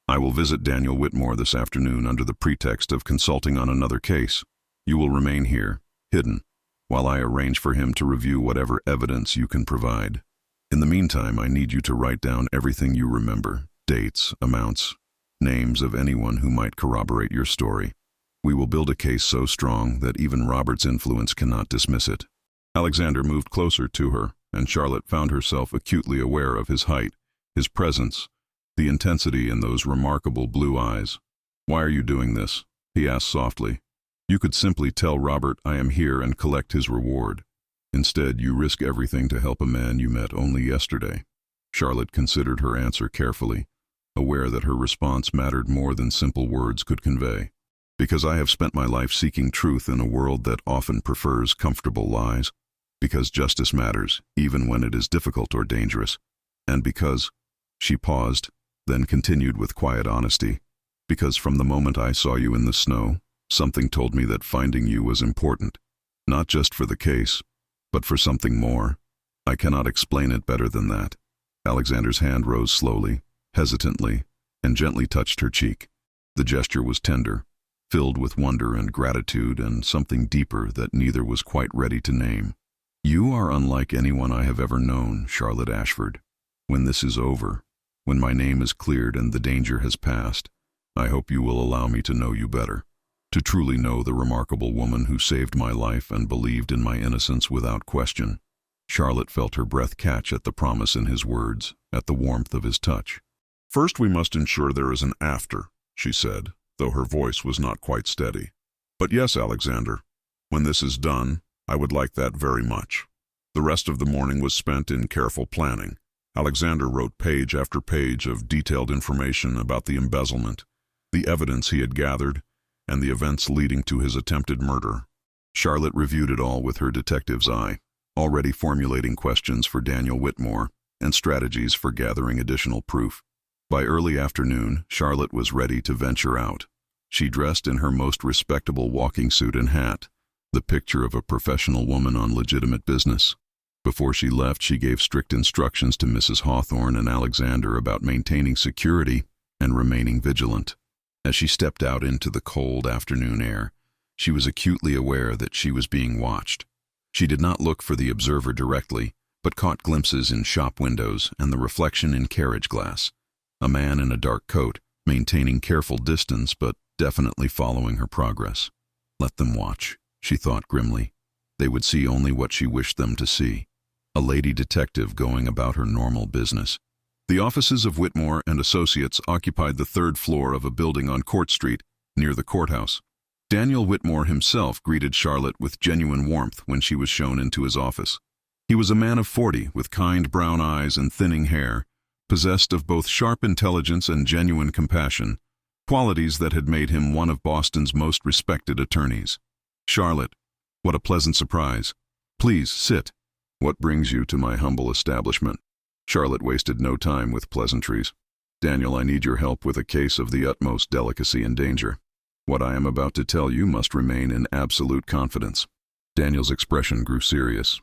I will visit Daniel Whitmore this afternoon under the pretext of consulting on another case. You will remain here, hidden, while I arrange for him to review whatever evidence you can provide. In the meantime, I need you to write down everything you remember, dates, amounts, names of anyone who might corroborate your story. We will build a case so strong that even Robert's influence cannot dismiss it. Alexander moved closer to her, and Charlotte found herself acutely aware of his height, his presence, the intensity in those remarkable blue eyes. Why are you doing this? He asked softly. You could simply tell Robert I am here and collect his reward. Instead, you risk everything to help a man you met only yesterday. Charlotte considered her answer carefully, aware that her response mattered more than simple words could convey. Because I have spent my life seeking truth in a world that often prefers comfortable lies. Because justice matters, even when it is difficult or dangerous. And because, she paused, then continued with quiet honesty, because from the moment I saw you in the snow, something told me that finding you was important, not just for the case, but for something more. I cannot explain it better than that. Alexander's hand rose slowly, hesitantly, and gently touched her cheek. The gesture was tender, filled with wonder and gratitude and something deeper that neither was quite ready to name. You are unlike anyone I have ever known, Charlotte Ashford. When this is over, when my name is cleared and the danger has passed, I hope you will allow me to know you better, to truly know the remarkable woman who saved my life and believed in my innocence without question. Charlotte felt her breath catch at the promise in his words, at the warmth of his touch. First we must ensure there is an after, she said, though her voice was not quite steady. But yes, Alexander, when this is done, I would like that very much. The rest of the morning was spent in careful planning. Alexander wrote page after page of detailed information about the embezzlement, the evidence he had gathered, and the events leading to his attempted murder. Charlotte reviewed it all with her detective's eye, already formulating questions for Daniel Whitmore and strategies for gathering additional proof. By early afternoon, Charlotte was ready to venture out. She dressed in her most respectable walking suit and hat, the picture of a professional woman on legitimate business. Before she left, she gave strict instructions to Mrs. Hawthorne and Alexander about maintaining security and remaining vigilant. As she stepped out into the cold afternoon air, she was acutely aware that she was being watched. She did not look for the observer directly, but caught glimpses in shop windows and the reflection in carriage glass. A man in a dark coat, maintaining careful distance but definitely following her progress. Let them watch, she thought grimly. They would see only what she wished them to see. A lady detective going about her normal business. The offices of Whitmore and Associates occupied the third floor of a building on Court Street, near the courthouse. Daniel Whitmore himself greeted Charlotte with genuine warmth when she was shown into his office. He was a man of 40 with kind brown eyes and thinning hair, possessed of both sharp intelligence and genuine compassion, qualities that had made him one of Boston's most respected attorneys. "Charlotte, what a pleasant surprise. Please, sit. What brings you to my humble establishment?" Charlotte wasted no time with pleasantries. "Daniel, I need your help with a case of the utmost delicacy and danger. What I am about to tell you must remain in absolute confidence." Daniel's expression grew serious.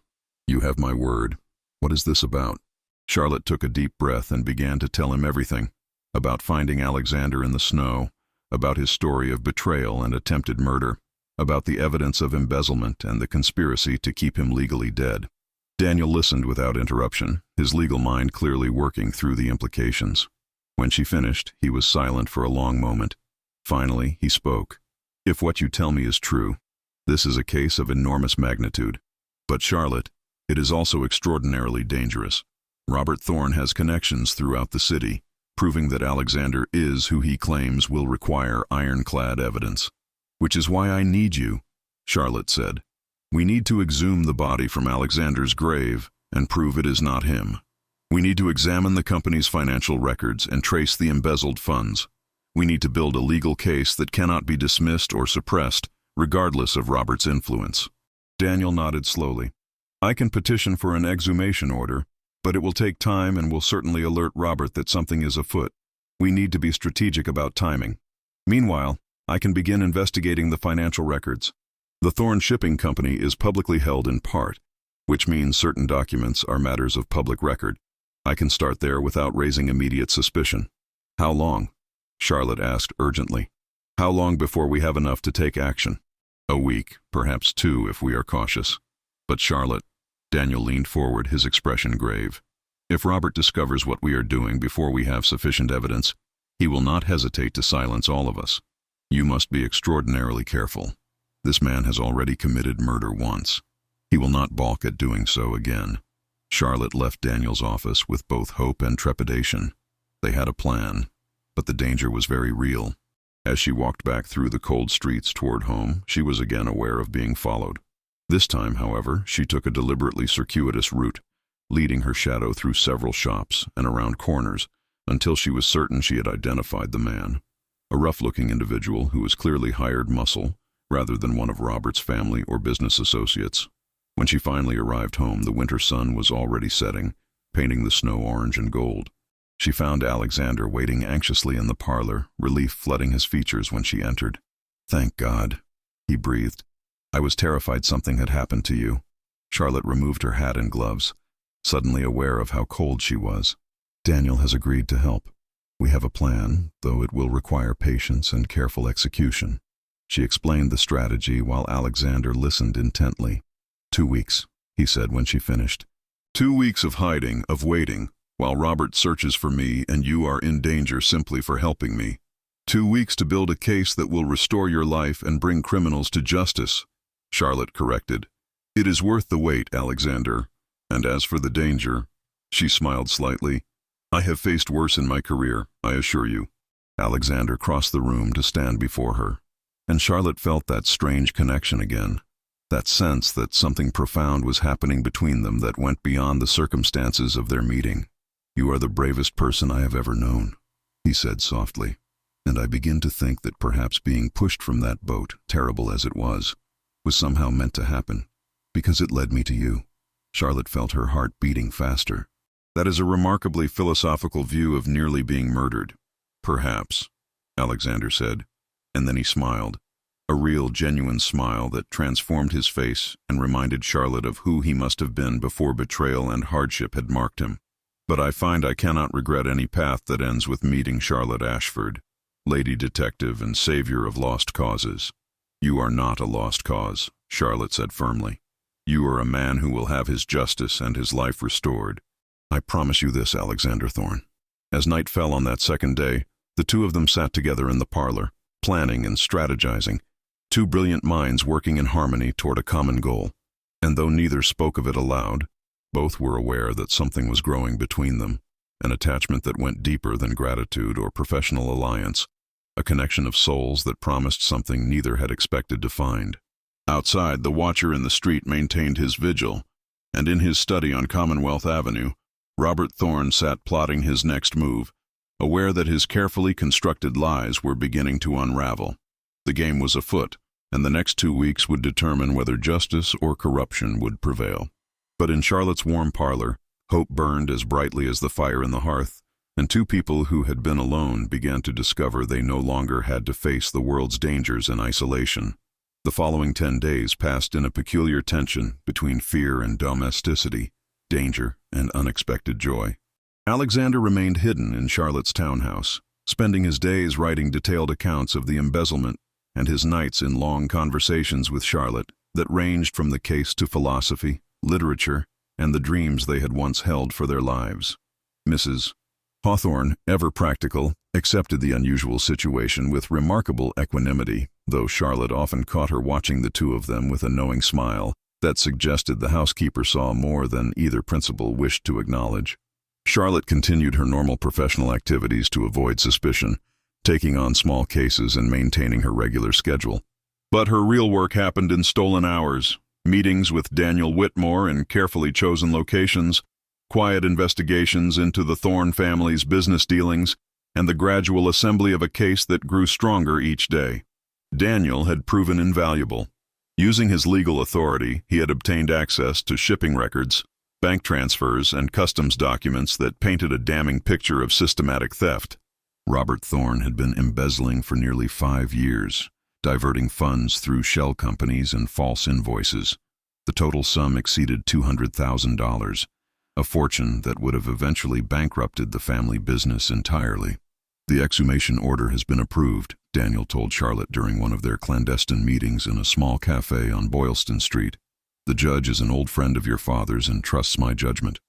"You have my word. What is this about?" Charlotte took a deep breath and began to tell him everything. About finding Alexander in the snow, about his story of betrayal and attempted murder, about the evidence of embezzlement and the conspiracy to keep him legally dead. Daniel listened without interruption, his legal mind clearly working through the implications. When she finished, he was silent for a long moment. Finally, he spoke. "If what you tell me is true, this is a case of enormous magnitude. But Charlotte, it is also extraordinarily dangerous. Robert Thorne has connections throughout the city, proving that Alexander is who he claims will require ironclad evidence. Which is why I need you," Charlotte said. "We need to exhume the body from Alexander's grave and prove it is not him. We need to examine the company's financial records and trace the embezzled funds. We need to build a legal case that cannot be dismissed or suppressed, regardless of Robert's influence." Daniel nodded slowly. "I can petition for an exhumation order, but it will take time and will certainly alert Robert that something is afoot. We need to be strategic about timing. Meanwhile, I can begin investigating the financial records. The Thorne Shipping Company is publicly held in part, which means certain documents are matters of public record. I can start there without raising immediate suspicion." "How long?" Charlotte asked urgently. "How long before we have enough to take action?" "A week, perhaps 2 if we are cautious." "But Charlotte," Daniel leaned forward, his expression grave, "if Robert discovers what we are doing before we have sufficient evidence, he will not hesitate to silence all of us. You must be extraordinarily careful. This man has already committed murder once. He will not balk at doing so again." Charlotte left Daniel's office with both hope and trepidation. They had a plan, but the danger was very real. As she walked back through the cold streets toward home, she was again aware of being followed. This time, however, she took a deliberately circuitous route, leading her shadow through several shops and around corners until she was certain she had identified the man. A rough-looking individual who was clearly hired muscle, rather than one of Robert's family or business associates. When she finally arrived home, the winter sun was already setting, painting the snow orange and gold. She found Alexander waiting anxiously in the parlor, relief flooding his features when she entered. "Thank God," he breathed. "I was terrified something had happened to you." Charlotte removed her hat and gloves, suddenly aware of how cold she was. "Daniel has agreed to help. We have a plan, though it will require patience and careful execution." She explained the strategy while Alexander listened intently. 2 weeks, he said when she finished. 2 weeks of hiding, of waiting, while Robert searches for me and you are in danger simply for helping me. 2 weeks to build a case that will restore your life and bring criminals to justice," Charlotte corrected. "It is worth the wait, Alexander. And as for the danger," she smiled slightly, "I have faced worse in my career, I assure you." Alexander crossed the room to stand before her, and Charlotte felt that strange connection again, that sense that something profound was happening between them that went beyond the circumstances of their meeting. "You are the bravest person I have ever known," he said softly. and I begin to think that perhaps being pushed from that boat, terrible as it was somehow meant to happen, because it led me to you." Charlotte felt her heart beating faster. "That is a remarkably philosophical view of nearly being murdered." "Perhaps," Alexander said, and then he smiled, a real, genuine smile that transformed his face and reminded Charlotte of who he must have been before betrayal and hardship had marked him. "But I find I cannot regret any path that ends with meeting Charlotte Ashford, lady detective and savior of lost causes." "You are not a lost cause," Charlotte said firmly. "You are a man who will have his justice and his life restored. I promise you this, Alexander Thorne." As night fell on that second day, the two of them sat together in the parlor, planning and strategizing, two brilliant minds working in harmony toward a common goal. And though neither spoke of it aloud, both were aware that something was growing between them, an attachment that went deeper than gratitude or professional alliance, a connection of souls that promised something neither had expected to find. Outside, the watcher in the street maintained his vigil, and in his study on Commonwealth Avenue, Robert Thorne sat plotting his next move, aware that his carefully constructed lies were beginning to unravel. The game was afoot, and the next 2 weeks would determine whether justice or corruption would prevail. But in Charlotte's warm parlor, hope burned as brightly as the fire in the hearth, and two people who had been alone began to discover they no longer had to face the world's dangers in isolation. The following 10 days passed in a peculiar tension between fear and domesticity, danger and unexpected joy. Alexander remained hidden in Charlotte's townhouse, spending his days writing detailed accounts of the embezzlement and his nights in long conversations with Charlotte that ranged from the case to philosophy, literature, and the dreams they had once held for their lives. Mrs. Hawthorne, ever practical, accepted the unusual situation with remarkable equanimity, though Charlotte often caught her watching the two of them with a knowing smile that suggested the housekeeper saw more than either principal wished to acknowledge. Charlotte continued her normal professional activities to avoid suspicion, taking on small cases and maintaining her regular schedule. But her real work happened in stolen hours, meetings with Daniel Whitmore in carefully chosen locations, quiet investigations into the Thorne family's business dealings, and the gradual assembly of a case that grew stronger each day. Daniel had proven invaluable. Using his legal authority, he had obtained access to shipping records, bank transfers, and customs documents that painted a damning picture of systematic theft. Robert Thorne had been embezzling for nearly 5 years, diverting funds through shell companies and false invoices. The total sum exceeded $200,000, a fortune that would have eventually bankrupted the family business entirely. "The exhumation order has been approved," Daniel told Charlotte during one of their clandestine meetings in a small cafe on Boylston Street. "The judge is an old friend of your father's and trusts my judgment.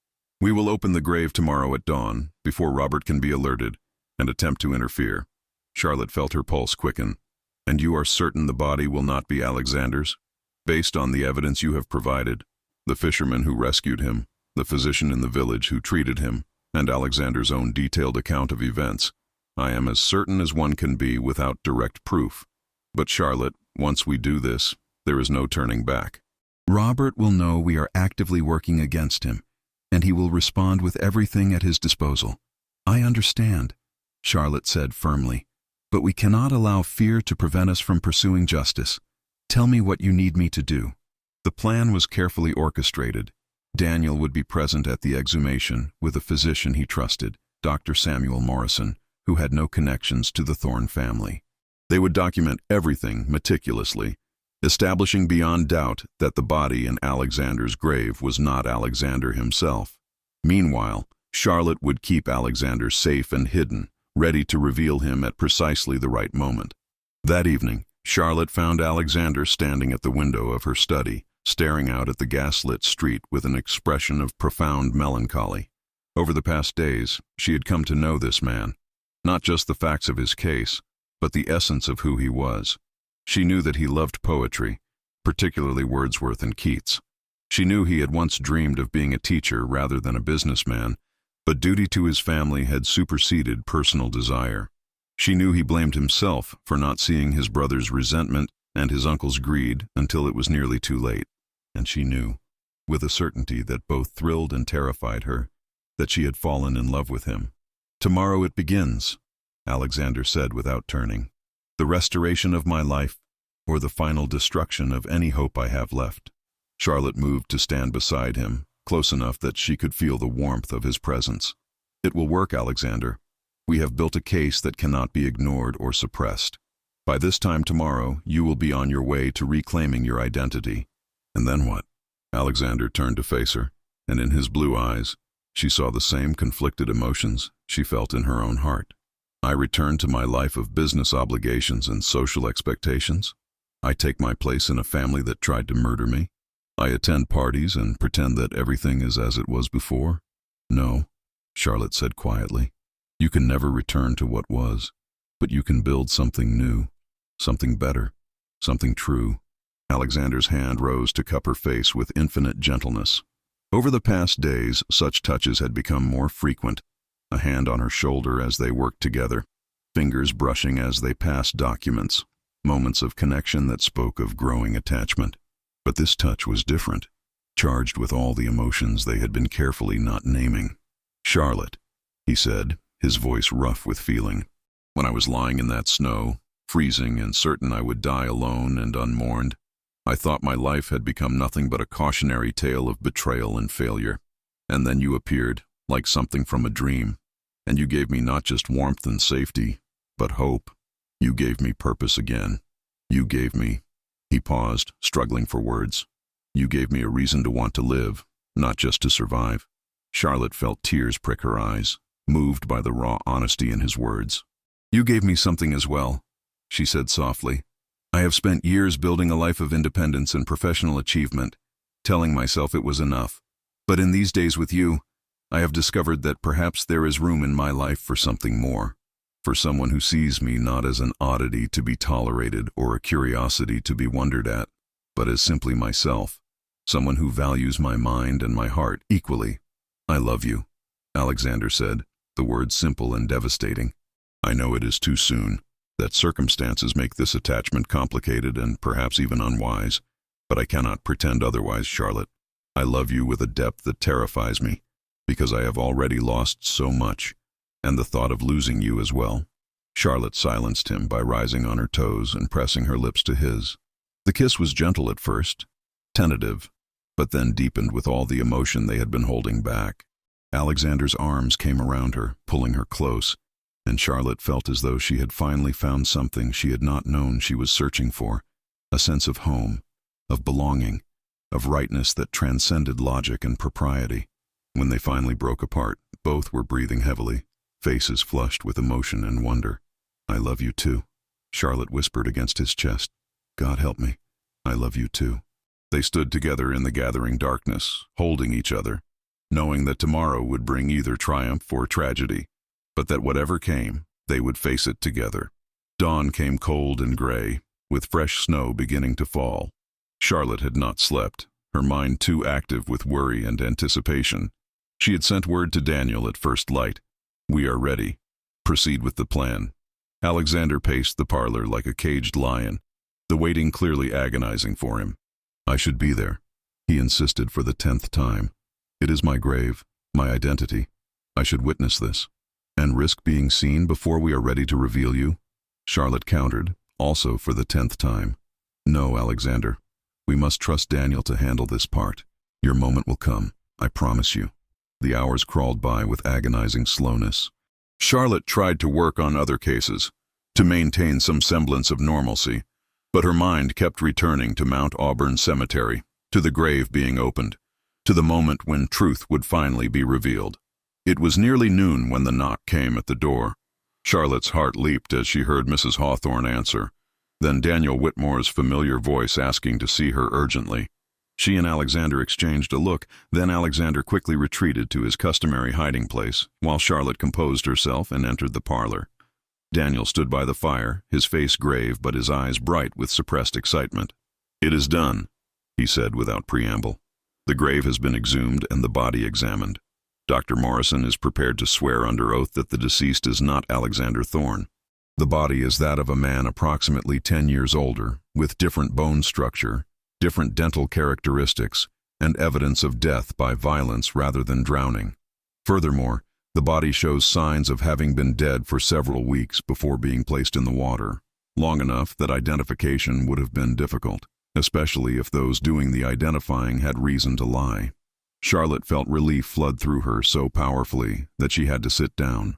We will open the grave tomorrow at dawn, before Robert can be alerted, and attempt to interfere." Charlotte felt her pulse quicken. "And you are certain the body will not be Alexander's? Based on the evidence you have provided, the fisherman who rescued him, the physician in the village who treated him, and Alexander's own detailed account of events, I am as certain as one can be without direct proof. But Charlotte, once we do this, there is no turning back. Robert will know we are actively working against him, and he will respond with everything at his disposal." "I understand," Charlotte said firmly, "but we cannot allow fear to prevent us from pursuing justice. Tell me what you need me to do." The plan was carefully orchestrated. Daniel would be present at the exhumation with a physician he trusted, Dr. Samuel Morrison, who had no connections to the Thorne family. They would document everything meticulously, establishing beyond doubt that the body in Alexander's grave was not Alexander himself. Meanwhile, Charlotte would keep Alexander safe and hidden, ready to reveal him at precisely the right moment. That evening, Charlotte found Alexander standing at the window of her study, staring out at the gaslit street with an expression of profound melancholy. Over the past days, she had come to know this man, not just the facts of his case, but the essence of who he was. She knew that he loved poetry, particularly Wordsworth and Keats. She knew he had once dreamed of being a teacher rather than a businessman, but duty to his family had superseded personal desire. She knew he blamed himself for not seeing his brother's resentment and his uncle's greed until it was nearly too late. And she knew, with a certainty that both thrilled and terrified her, that she had fallen in love with him. "Tomorrow it begins," Alexander said without turning. The restoration of my life, or the final destruction of any hope I have left. Charlotte moved to stand beside him, close enough that she could feel the warmth of his presence. It will work, Alexander. We have built a case that cannot be ignored or suppressed. By this time tomorrow, you will be on your way to reclaiming your identity. And then what? Alexander turned to face her, and in his blue eyes, she saw the same conflicted emotions she felt in her own heart. I return to my life of business obligations and social expectations. I take my place in a family that tried to murder me. I attend parties and pretend that everything is as it was before. No, Charlotte said quietly. You can never return to what was, but you can build something new, something better, something true. Alexander's hand rose to cup her face with infinite gentleness. Over the past days, such touches had become more frequent. A hand on her shoulder as they worked together, fingers brushing as they passed documents, moments of connection that spoke of growing attachment. But this touch was different, charged with all the emotions they had been carefully not naming. Charlotte, he said, his voice rough with feeling. When I was lying in that snow, freezing and certain I would die alone and unmourned, I thought my life had become nothing but a cautionary tale of betrayal and failure. And then you appeared, like something from a dream, and you gave me not just warmth and safety, but hope. You gave me purpose again. You gave me... He paused, struggling for words. You gave me a reason to want to live, not just to survive. Charlotte felt tears prick her eyes, moved by the raw honesty in his words. You gave me something as well, she said softly. I have spent years building a life of independence and professional achievement, telling myself it was enough. But in these days with you, I have discovered that perhaps there is room in my life for something more. For someone who sees me not as an oddity to be tolerated or a curiosity to be wondered at, but as simply myself. Someone who values my mind and my heart equally. I love you, Alexander said, the words simple and devastating. I know it is too soon, that circumstances make this attachment complicated and perhaps even unwise, but I cannot pretend otherwise, Charlotte. I love you with a depth that terrifies me, because I have already lost so much, and the thought of losing you as well. Charlotte silenced him by rising on her toes and pressing her lips to his. The kiss was gentle at first, tentative, but then deepened with all the emotion they had been holding back. Alexander's arms came around her, pulling her close, and Charlotte felt as though she had finally found something she had not known she was searching for, a sense of home, of belonging, of rightness that transcended logic and propriety. When they finally broke apart, both were breathing heavily, faces flushed with emotion and wonder. I love you too, Charlotte whispered against his chest. God help me, I love you too. They stood together in the gathering darkness, holding each other, knowing that tomorrow would bring either triumph or tragedy, but that whatever came, they would face it together. Dawn came cold and gray, with fresh snow beginning to fall. Charlotte had not slept, her mind too active with worry and anticipation. She had sent word to Daniel at first light. We are ready. Proceed with the plan. Alexander paced the parlor like a caged lion, the waiting clearly agonizing for him. I should be there, he insisted for the 10th time. It is my grave, my identity. I should witness this. And risk being seen before we are ready to reveal you? Charlotte countered, also for the 10th time. No, Alexander. We must trust Daniel to handle this part. Your moment will come, I promise you. The hours crawled by with agonizing slowness. Charlotte tried to work on other cases, to maintain some semblance of normalcy, but her mind kept returning to Mount Auburn Cemetery, to the grave being opened, to the moment when truth would finally be revealed. It was nearly noon when the knock came at the door. Charlotte's heart leaped as she heard Mrs. Hawthorne answer, then Daniel Whitmore's familiar voice asking to see her urgently. She and Alexander exchanged a look, then Alexander quickly retreated to his customary hiding place, while Charlotte composed herself and entered the parlor. Daniel stood by the fire, his face grave but his eyes bright with suppressed excitement. It is done, he said without preamble. The grave has been exhumed and the body examined. Dr. Morrison is prepared to swear under oath that the deceased is not Alexander Thorne. The body is that of a man approximately 10 years older, with different bone structure, different dental characteristics, and evidence of death by violence rather than drowning. Furthermore, The body shows signs of having been dead for several weeks before being placed in the water, long enough that identification would have been difficult, especially if those doing the identifying had reason to lie. Charlotte felt relief flood through her so powerfully that she had to sit down.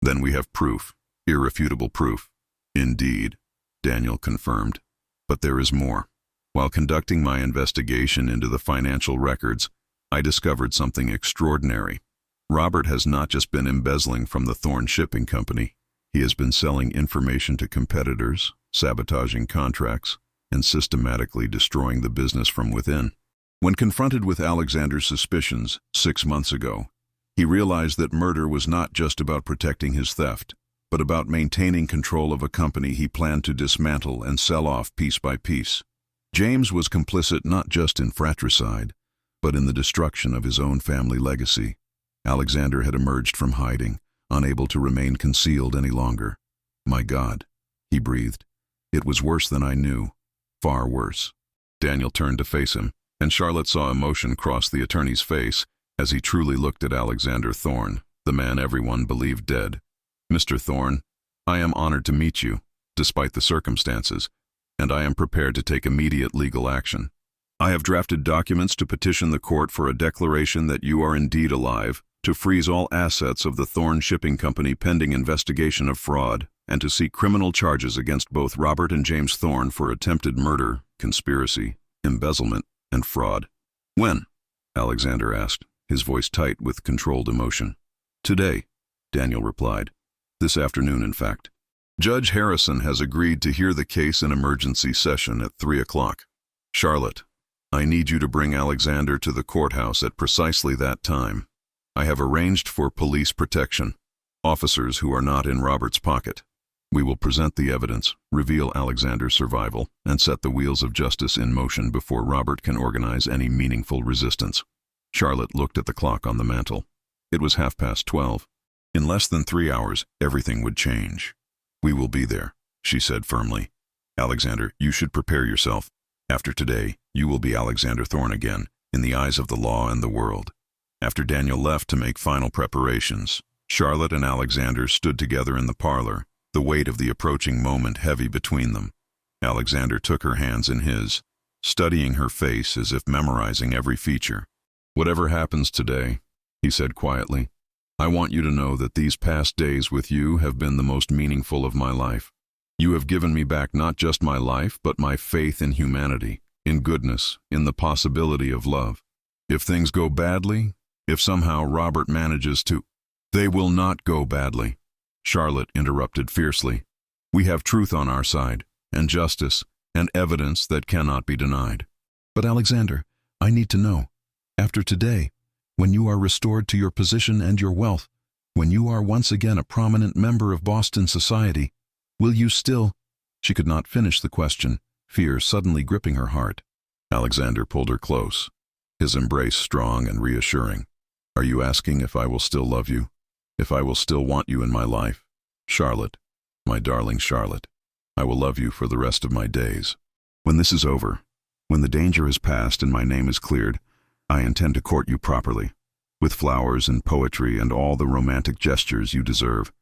Then we have proof, irrefutable proof. Indeed, Daniel confirmed. But there is more. While conducting my investigation into the financial records, I discovered something extraordinary. Robert has not just been embezzling from the Thorn Shipping Company. He has been selling information to competitors, sabotaging contracts, and systematically destroying the business from within. When confronted with Alexander's suspicions 6 months ago, he realized that murder was not just about protecting his theft, but about maintaining control of a company he planned to dismantle and sell off piece by piece. James was complicit not just in fratricide, but in the destruction of his own family legacy. Alexander had emerged from hiding, unable to remain concealed any longer. My God, he breathed. It was worse than I knew. Far worse. Daniel turned to face him, and Charlotte saw emotion cross the attorney's face as he truly looked at Alexander Thorn, the man everyone believed dead. Mr. Thorn, I am honored to meet you, despite the circumstances, and I am prepared to take immediate legal action. I have drafted documents to petition the court for a declaration that you are indeed alive, to freeze all assets of the Thorn Shipping Company pending investigation of fraud, and to seek criminal charges against both Robert and James Thorn for attempted murder, conspiracy, embezzlement, and fraud. When? Alexander asked, his voice tight with controlled emotion. Today, Daniel replied. This afternoon, in fact. Judge Harrison has agreed to hear the case in emergency session at 3 o'clock. Charlotte, I need you to bring Alexander to the courthouse at precisely that time. I have arranged for police protection, officers who are not in Robert's pocket. We will present the evidence, reveal Alexander's survival, and set the wheels of justice in motion before Robert can organize any meaningful resistance. Charlotte looked at the clock on the mantel. It was 12:30. In less than 3 hours, everything would change. We will be there, she said firmly. Alexander, you should prepare yourself. After today, you will be Alexander Thorn again, in the eyes of the law and the world. After Daniel left to make final preparations, Charlotte and Alexander stood together in the parlor, the weight of the approaching moment heavy between them. Alexander took her hands in his, studying her face as if memorizing every feature. Whatever happens today, he said quietly, I want you to know that these past days with you have been the most meaningful of my life. You have given me back not just my life, but my faith in humanity, in goodness, in the possibility of love. If things go badly, if somehow Robert manages to... They will not go badly, Charlotte interrupted fiercely. We have truth on our side, and justice, and evidence that cannot be denied. But Alexander, I need to know, after today, when you are restored to your position and your wealth, when you are once again a prominent member of Boston society, will you still... She could not finish the question, fear suddenly gripping her heart. Alexander pulled her close, his embrace strong and reassuring. Are you asking if I will still love you? If I will still want you in my life? Charlotte, my darling Charlotte, I will love you for the rest of my days. When this is over, when the danger has passed and my name is cleared, I intend to court you properly, with flowers and poetry and all the romantic gestures you deserve.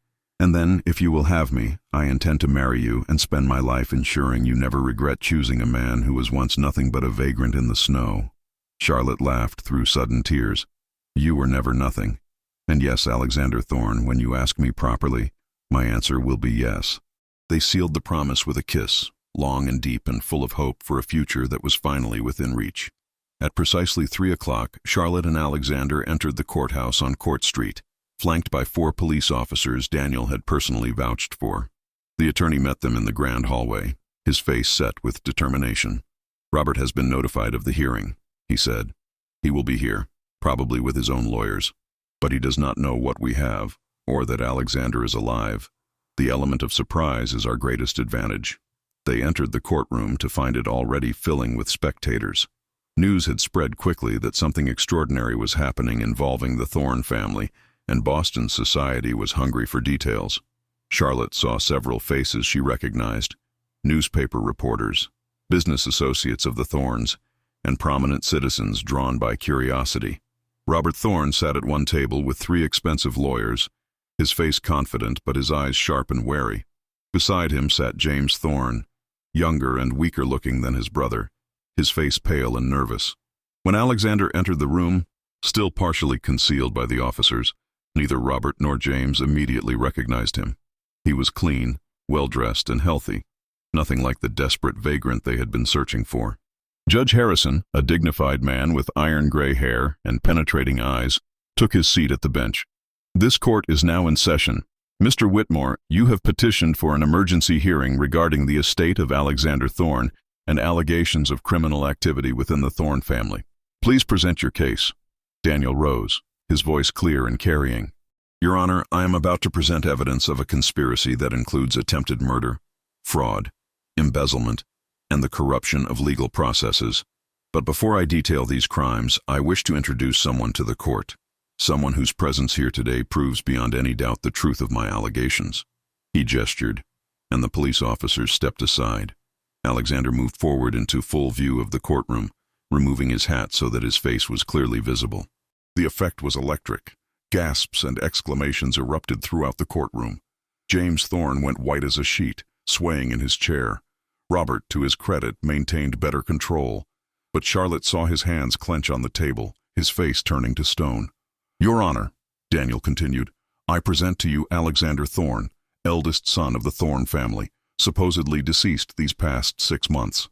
And then, if you will have me, I intend to marry you and spend my life ensuring you never regret choosing a man who was once nothing but a vagrant in the snow. Charlotte laughed through sudden tears. You were never nothing. And yes, Alexander Thorn, when you ask me properly, my answer will be yes. They sealed the promise with a kiss, long and deep and full of hope for a future that was finally within reach. At precisely 3 o'clock, Charlotte and Alexander entered the courthouse on Court Street, flanked by 4 police officers Daniel had personally vouched for. The attorney met them in the grand hallway, his face set with determination. Robert has been notified of the hearing, he said. He will be here, probably with his own lawyers. But he does not know what we have, or that Alexander is alive. The element of surprise is our greatest advantage. They entered the courtroom to find it already filling with spectators. News had spread quickly that something extraordinary was happening involving the Thorn family, and Boston society was hungry for details. Charlotte saw several faces she recognized, newspaper reporters, business associates of the Thorns, and prominent citizens drawn by curiosity. Robert Thorne sat at one table with three expensive lawyers, his face confident but his eyes sharp and wary. Beside him sat James Thorne, younger and weaker looking than his brother, his face pale and nervous. When Alexander entered the room, still partially concealed by the officers, neither Robert nor James immediately recognized him. He was clean, well-dressed, and healthy, nothing like the desperate vagrant they had been searching for. Judge Harrison, a dignified man with iron-gray hair and penetrating eyes, took his seat at the bench. This court is now in session. Mr. Whitmore, you have petitioned for an emergency hearing regarding the estate of Alexander Thorne and allegations of criminal activity within the Thorne family. Please present your case. Daniel rose, his voice clear and carrying. Your Honor, I am about to present evidence of a conspiracy that includes attempted murder, fraud, embezzlement, and the corruption of legal processes. But before I detail these crimes, I wish to introduce someone to the court, someone whose presence here today proves beyond any doubt the truth of my allegations. He gestured, and the police officers stepped aside. Alexander moved forward into full view of the courtroom, removing his hat so that his face was clearly visible. The effect was electric. Gasps and exclamations erupted throughout the courtroom. James Thorne went white as a sheet, swaying in his chair. Robert, to his credit, maintained better control, but Charlotte saw his hands clench on the table, his face turning to stone. Your Honor, Daniel continued, I present to you Alexander Thorne, eldest son of the Thorne family, supposedly deceased these past 6 months.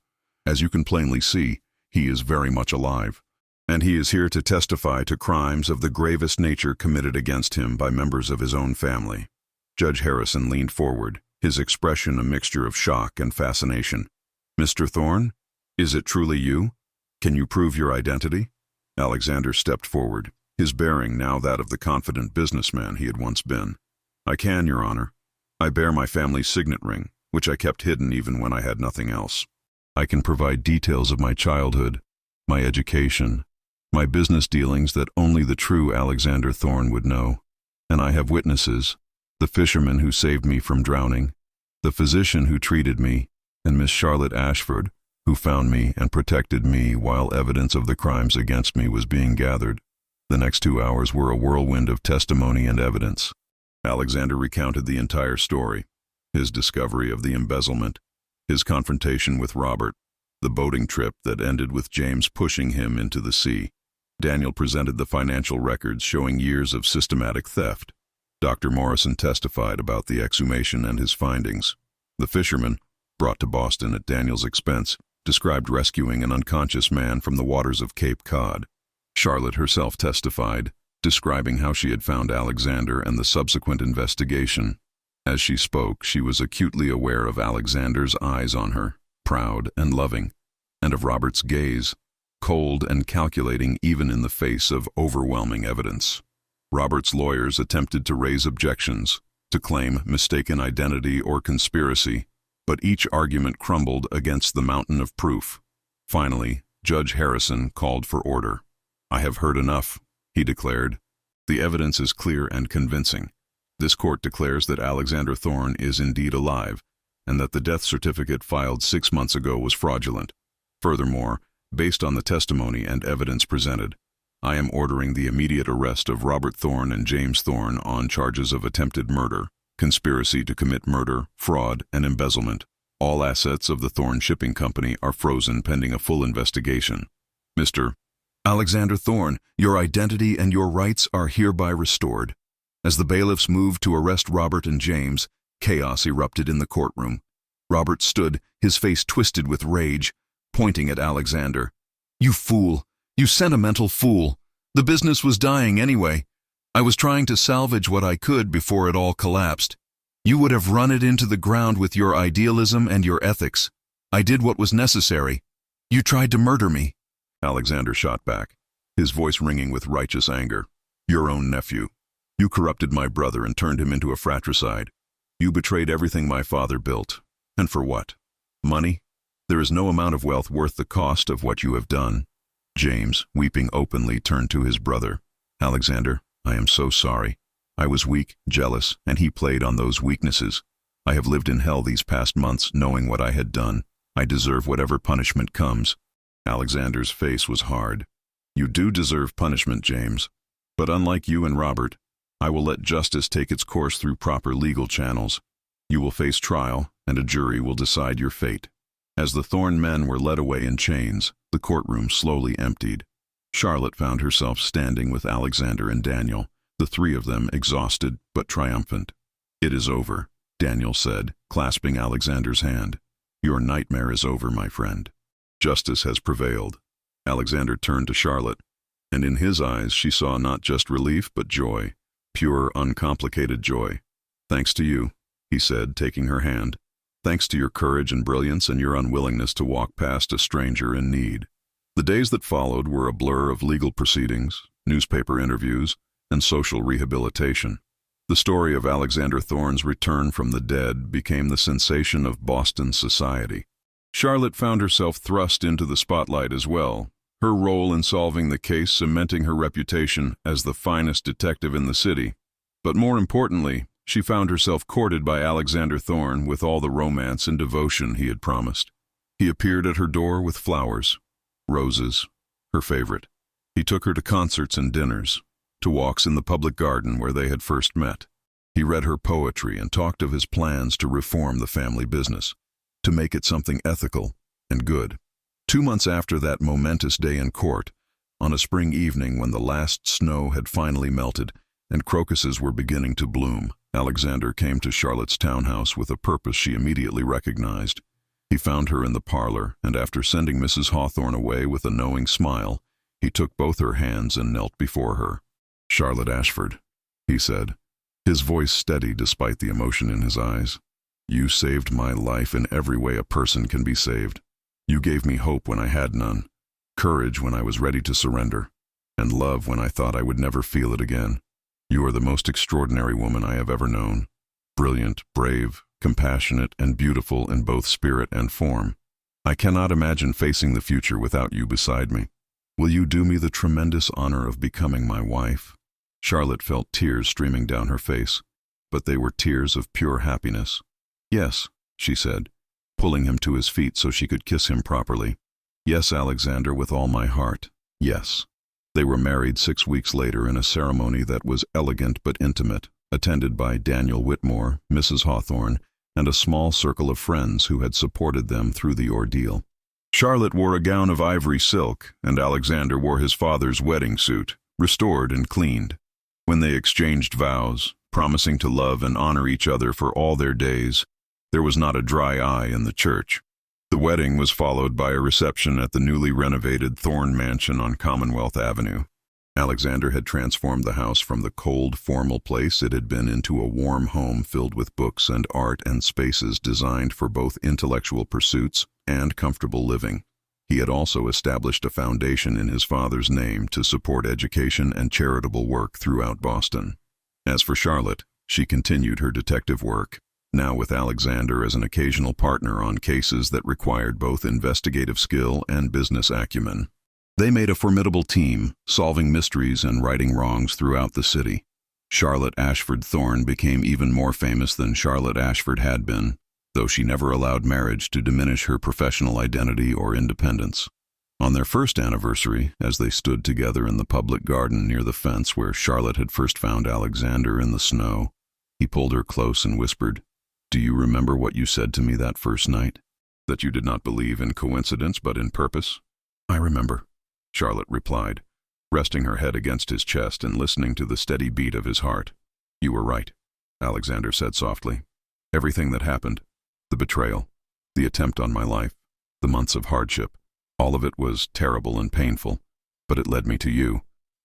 As you can plainly see, he is very much alive, and he is here to testify to crimes of the gravest nature committed against him by members of his own family. Judge Harrison leaned forward, his expression a mixture of shock and fascination. Mr. Thorne, is it truly you? Can you prove your identity? Alexander stepped forward, his bearing now that of the confident businessman he had once been. I can, Your Honor. I bear my family's signet ring, which I kept hidden even when I had nothing else. I can provide details of my childhood, my education, my business dealings that only the true Alexander Thorne would know. And I have witnesses, the fisherman who saved me from drowning, the physician who treated me, and Miss Charlotte Ashford, who found me and protected me while evidence of the crimes against me was being gathered. The next 2 hours were a whirlwind of testimony and evidence. Alexander recounted the entire story, his discovery of the embezzlement, his confrontation with Robert, the boating trip that ended with James pushing him into the sea. Daniel presented the financial records showing years of systematic theft. Dr. Morrison testified about the exhumation and his findings. The fisherman, brought to Boston at Daniel's expense, described rescuing an unconscious man from the waters of Cape Cod. Charlotte herself testified, describing how she had found Alexander and the subsequent investigation. As she spoke, she was acutely aware of Alexander's eyes on her, proud and loving, and of Robert's gaze, cold and calculating even in the face of overwhelming evidence. Robert's lawyers attempted to raise objections, to claim mistaken identity or conspiracy, but each argument crumbled against the mountain of proof. Finally, Judge Harrison called for order. I have heard enough, he declared. The evidence is clear and convincing. This court declares that Alexander Thorne is indeed alive, and that the death certificate filed 6 months ago was fraudulent. Furthermore, based on the testimony and evidence presented, I am ordering the immediate arrest of Robert Thorne and James Thorne on charges of attempted murder, conspiracy to commit murder, fraud, and embezzlement. All assets of the Thorne Shipping Company are frozen pending a full investigation. Mr. Alexander Thorne, your identity and your rights are hereby restored. As the bailiffs moved to arrest Robert and James, chaos erupted in the courtroom. Robert stood, his face twisted with rage, pointing at Alexander. You fool! You sentimental fool! The business was dying anyway. I was trying to salvage what I could before it all collapsed. You would have run it into the ground with your idealism and your ethics. I did what was necessary. You tried to murder me. Alexander shot back, his voice ringing with righteous anger. Your own nephew. You corrupted my brother and turned him into a fratricide. You betrayed everything my father built. And for what? Money? There is no amount of wealth worth the cost of what you have done. James, weeping openly, turned to his brother. Alexander, I am so sorry. I was weak, jealous, and he played on those weaknesses. I have lived in hell these past months knowing what I had done. I deserve whatever punishment comes. Alexander's face was hard. You do deserve punishment, James. But unlike you and Robert, I will let justice take its course through proper legal channels. You will face trial, and a jury will decide your fate. As the Thorne men were led away in chains, the courtroom slowly emptied. Charlotte found herself standing with Alexander and Daniel, the three of them exhausted but triumphant. "It is over," Daniel said, clasping Alexander's hand. "Your nightmare is over, my friend. Justice has prevailed." Alexander turned to Charlotte, and in his eyes she saw not just relief but joy, pure, uncomplicated joy. "Thanks to you," he said, taking her hand. "Thanks to your courage and brilliance and your unwillingness to walk past a stranger in need." The days that followed were a blur of legal proceedings, newspaper interviews, and social rehabilitation. The story of Alexander Thorne's return from the dead became the sensation of Boston society. Charlotte found herself thrust into the spotlight as well, her role in solving the case cementing her reputation as the finest detective in the city. But more importantly, she found herself courted by Alexander Thorne with all the romance and devotion he had promised. He appeared at her door with flowers, roses, her favorite. He took her to concerts and dinners, to walks in the public garden where they had first met. He read her poetry and talked of his plans to reform the family business, to make it something ethical and good. 2 months after that momentous day in court, on a spring evening when the last snow had finally melted and crocuses were beginning to bloom, Alexander came to Charlotte's townhouse with a purpose she immediately recognized. He found her in the parlor, and after sending Mrs. Hawthorne away with a knowing smile, he took both her hands and knelt before her. "Charlotte Ashford," he said, his voice steady despite the emotion in his eyes. "You saved my life in every way a person can be saved. You gave me hope when I had none, courage when I was ready to surrender, and love when I thought I would never feel it again. You are the most extraordinary woman I have ever known. Brilliant, brave, compassionate, and beautiful in both spirit and form. I cannot imagine facing the future without you beside me. Will you do me the tremendous honor of becoming my wife?" Charlotte felt tears streaming down her face, but they were tears of pure happiness. "Yes," she said, pulling him to his feet so she could kiss him properly. "Yes, Alexander, with all my heart. Yes." They were married 6 weeks later in a ceremony that was elegant but intimate, attended by Daniel Whitmore, Mrs. Hawthorne, and a small circle of friends who had supported them through the ordeal. Charlotte wore a gown of ivory silk, and Alexander wore his father's wedding suit, restored and cleaned. When they exchanged vows, promising to love and honor each other for all their days, there was not a dry eye in the church. The wedding was followed by a reception at the newly renovated Thorne Mansion on Commonwealth Avenue. Alexander had transformed the house from the cold, formal place it had been into a warm home filled with books and art and spaces designed for both intellectual pursuits and comfortable living. He had also established a foundation in his father's name to support education and charitable work throughout Boston. As for Charlotte, she continued her detective work, now with Alexander as an occasional partner on cases that required both investigative skill and business acumen. They made a formidable team, solving mysteries and righting wrongs throughout the city. Charlotte Ashford Thorne became even more famous than Charlotte Ashford had been, though she never allowed marriage to diminish her professional identity or independence. On their first anniversary, as they stood together in the public garden near the fence where Charlotte had first found Alexander in the snow, he pulled her close and whispered, "Do you remember what you said to me that first night? That you did not believe in coincidence but in purpose?" "I remember," Charlotte replied, resting her head against his chest and listening to the steady beat of his heart. "You were right," Alexander said softly. "Everything that happened, the betrayal, the attempt on my life, the months of hardship, all of it was terrible and painful, but it led me to you,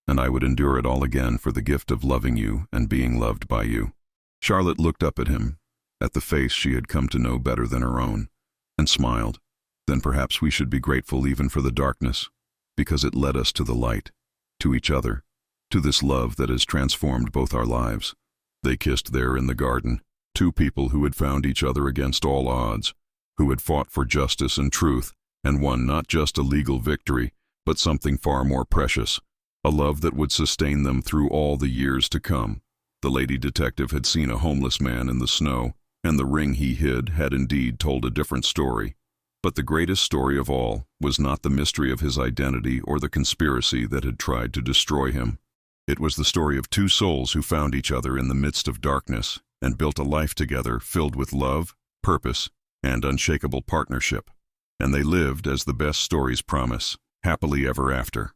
and I would endure it all again for the gift of loving you and being loved by you." Charlotte looked up at him, at the face she had come to know better than her own, and smiled. "Then perhaps we should be grateful even for the darkness, because it led us to the light, to each other, to this love that has transformed both our lives." They kissed there in the garden, two people who had found each other against all odds, who had fought for justice and truth, and won not just a legal victory, but something far more precious, a love that would sustain them through all the years to come. The lady detective had seen a homeless man in the snow, and the ring he hid had indeed told a different story. But the greatest story of all was not the mystery of his identity or the conspiracy that had tried to destroy him. It was the story of two souls who found each other in the midst of darkness and built a life together filled with love, purpose, and unshakable partnership. And they lived, as the best stories promise, happily ever after.